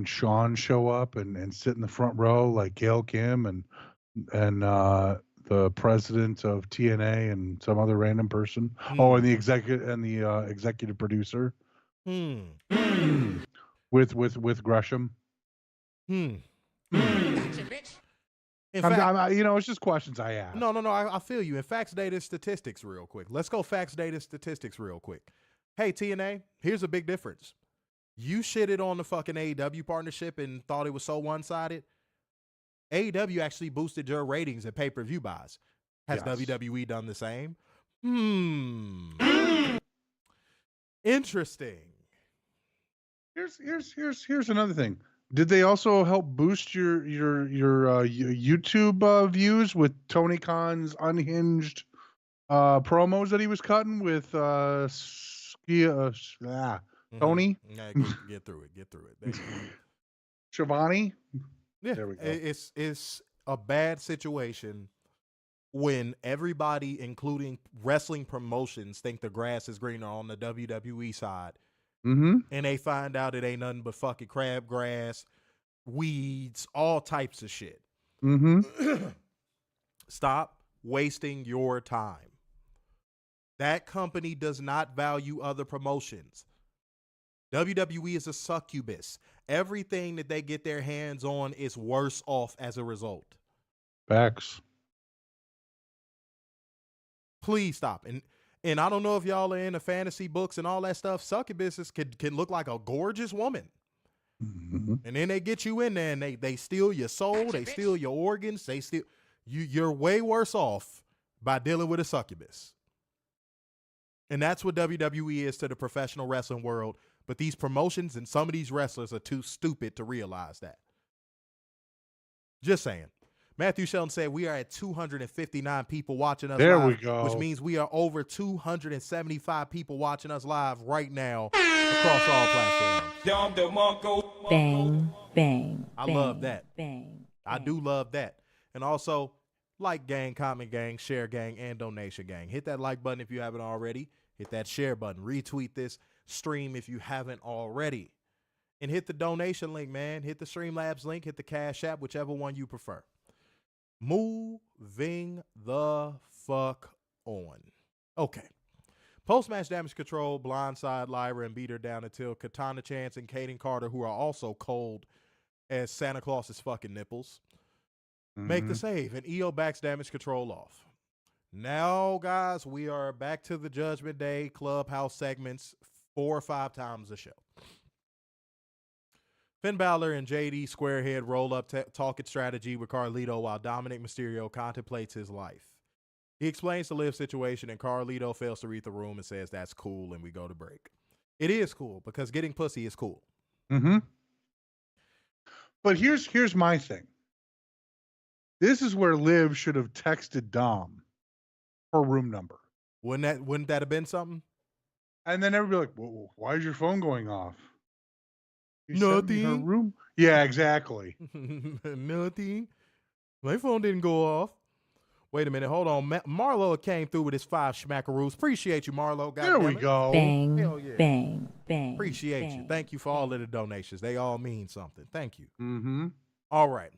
Sean show up and sit in the front row like Gail Kim and the president of TNA and some other random person? Oh, and the executive producer. With with Gresham? In I'm, fact, it's just questions I ask. no. I feel you. In facts, data, statistics, real quick. Let's go facts, data, statistics, real quick. Hey, TNA, here's a big difference. You shitted on the fucking AEW partnership and thought it was so one-sided. AEW actually boosted your ratings and pay-per-view buys. Has WWE done the same? Interesting. Here's another thing. Did they also help boost your YouTube views with Tony Khan's unhinged promos that he was cutting with Tony? Yeah, get through it. Shivani? Yeah, there we go. It's a bad situation when everybody, including wrestling promotions, think the grass is greener on the WWE side. Mm-hmm. And they find out it ain't nothing but fucking crabgrass, weeds, all types of shit. Mm-hmm. Stop wasting your time. That company does not value other promotions. WWE is a succubus. Everything that they get their hands on is worse off as a result. Facts. Please stop. And I don't know if y'all are into fantasy books and all that stuff. Succubuses can look like a gorgeous woman. Mm-hmm. And then they get you in there and they steal your soul, they steal your organs, they steal you're way worse off by dealing with a succubus. And that's what WWE is to the professional wrestling world. But these promotions and some of these wrestlers are too stupid to realize that. Just saying. Matthew Sheldon said we are at 259 people watching us there live. We go. Which means we are over 275 people watching us live right now across all platforms. Bang, bang. I bang, love that. Bang. I do love that. And also, like gang, comment gang, share gang, and donation gang. Hit that like button if you haven't already. Hit that share button. Retweet this stream if you haven't already. And hit the donation link, man. Hit the Streamlabs link. Hit the Cash App, whichever one you prefer. Moving the fuck on. Okay. Post-match damage control, blindside Lyra and beat her down until Katana Chance and Kaden Carter, who are also cold as Santa Claus's fucking nipples, make the save. And EO backs damage control off. Now, guys, we are back to the Judgment Day Clubhouse segments 4 or 5 times a show. Finn Balor and JD Squarehead roll up talking strategy with Carlito while Dominic Mysterio contemplates his life. He explains the Liv situation and Carlito fails to read the room and says that's cool and we go to break. It is cool because getting pussy is cool. Mm-hmm. But here's my thing. This is where Liv should have texted Dom her room number. Wouldn't that have been something? And then everybody like, well, why is your phone going off? You sent me her Nothing. room. Yeah, exactly. Nothing. My phone didn't go off. Wait a minute. Hold on. Marlo came through with his 5 schmackaroos. Appreciate you, Marlo. There we go. Bang, Hell yeah. bang, bang. Appreciate bang. you. Thank you for all of the donations. They all mean something. Thank you. Mm-hmm. All right.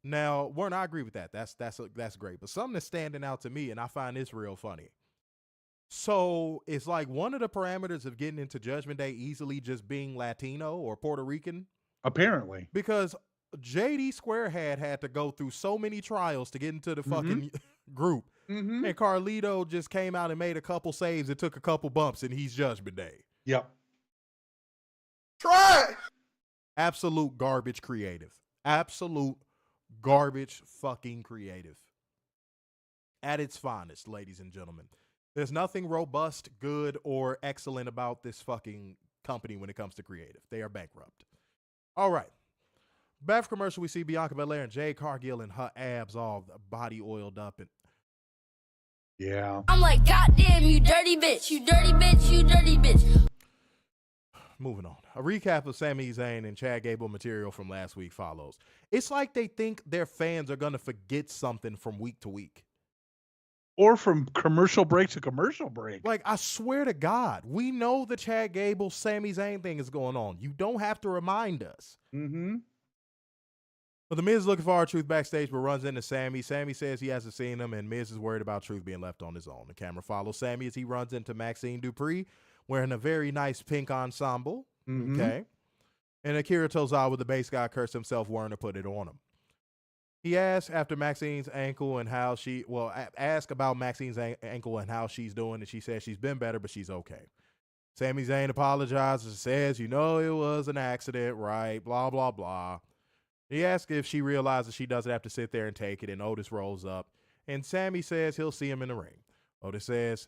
Now, Warren, I agree with that. That's great. But something that's standing out to me, and I find this real funny. So it's like one of the parameters of getting into Judgment Day easily just being Latino or Puerto Rican. Apparently. Because JD Squarehead had to go through so many trials to get into the fucking group. Mm-hmm. And Carlito just came out and made a couple saves and took a couple bumps, and he's Judgment Day. Yep. Try. Absolute garbage creative. Absolute garbage fucking creative. At its finest, ladies and gentlemen. There's nothing robust, good, or excellent about this fucking company when it comes to creative. They are bankrupt. All right. Back for commercial, we see Bianca Belair and Jade Cargill and her abs all body oiled up. And yeah. I'm like, goddamn, you dirty bitch, you dirty bitch, you dirty bitch. Moving on. A recap of Sami Zayn and Chad Gable material from last week follows. It's like they think their fans are going to forget something from week to week. Or from commercial break to commercial break. Like, I swear to God, we know the Chad Gable, Sami Zayn thing is going on. You don't have to remind us. Mm-hmm. But the Miz is looking for R-Truth backstage, but runs into Sami. Sami says he hasn't seen him, and Miz is worried about Truth being left on his own. The camera follows Sami as he runs into Maxine Dupree, wearing a very nice pink ensemble. Mm-hmm. Okay. And Akira Tozawa, the base guy, cursed himself Werner put it on him. He asked after Maxine's ankle and how asked about Maxine's ankle and how she's doing, and she said she's been better, but she's okay. Sami Zayn apologizes and says, it was an accident, right? Blah, blah, blah. He asks if she realizes she doesn't have to sit there and take it, and Otis rolls up. And Sami says he'll see him in the ring. Otis says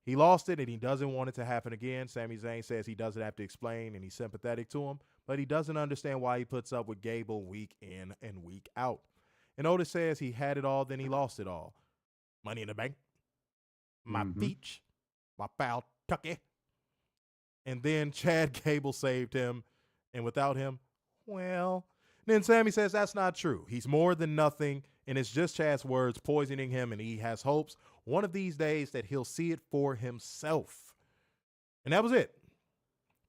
he lost it and he doesn't want it to happen again. Sami Zayn says he doesn't have to explain and he's sympathetic to him, but he doesn't understand why he puts up with Gable week in and week out. And Otis says he had it all, then he lost it all. Money in the bank, my peach, my foul tucky. And then Chad Gable saved him, and without him, well. Then Sami says that's not true. He's more than nothing, and it's just Chad's words poisoning him, and he has hopes one of these days that he'll see it for himself. And that was it.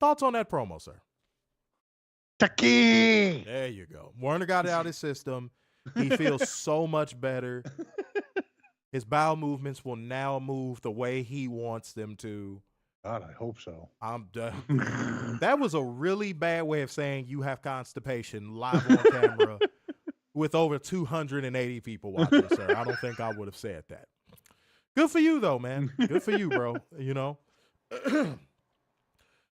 Thoughts on that promo, sir? Taki! There you go. Werner got it out of his system. He feels so much better. His bowel movements will now move the way he wants them to. God, I hope so. I'm done. That was a really bad way of saying you have constipation live on camera with over 280 people watching, sir. I don't think I would have said that. Good for you, though, man. Good for you, bro.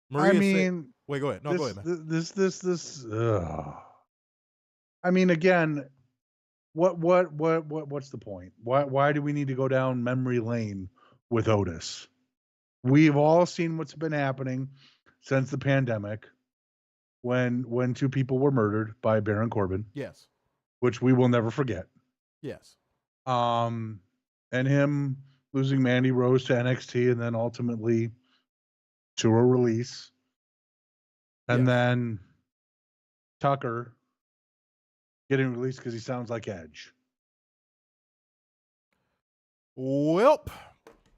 Maria wait, go ahead. No, go ahead, man. I mean, again, what's the point? Why do we need to go down memory lane with Otis? We've all seen what's been happening since the pandemic when two people were murdered by Baron Corbin. Yes. Which we will never forget. Yes. And him losing Mandy Rose to NXT and then ultimately to a release. And then Tucker getting released because he sounds like Edge. Welp.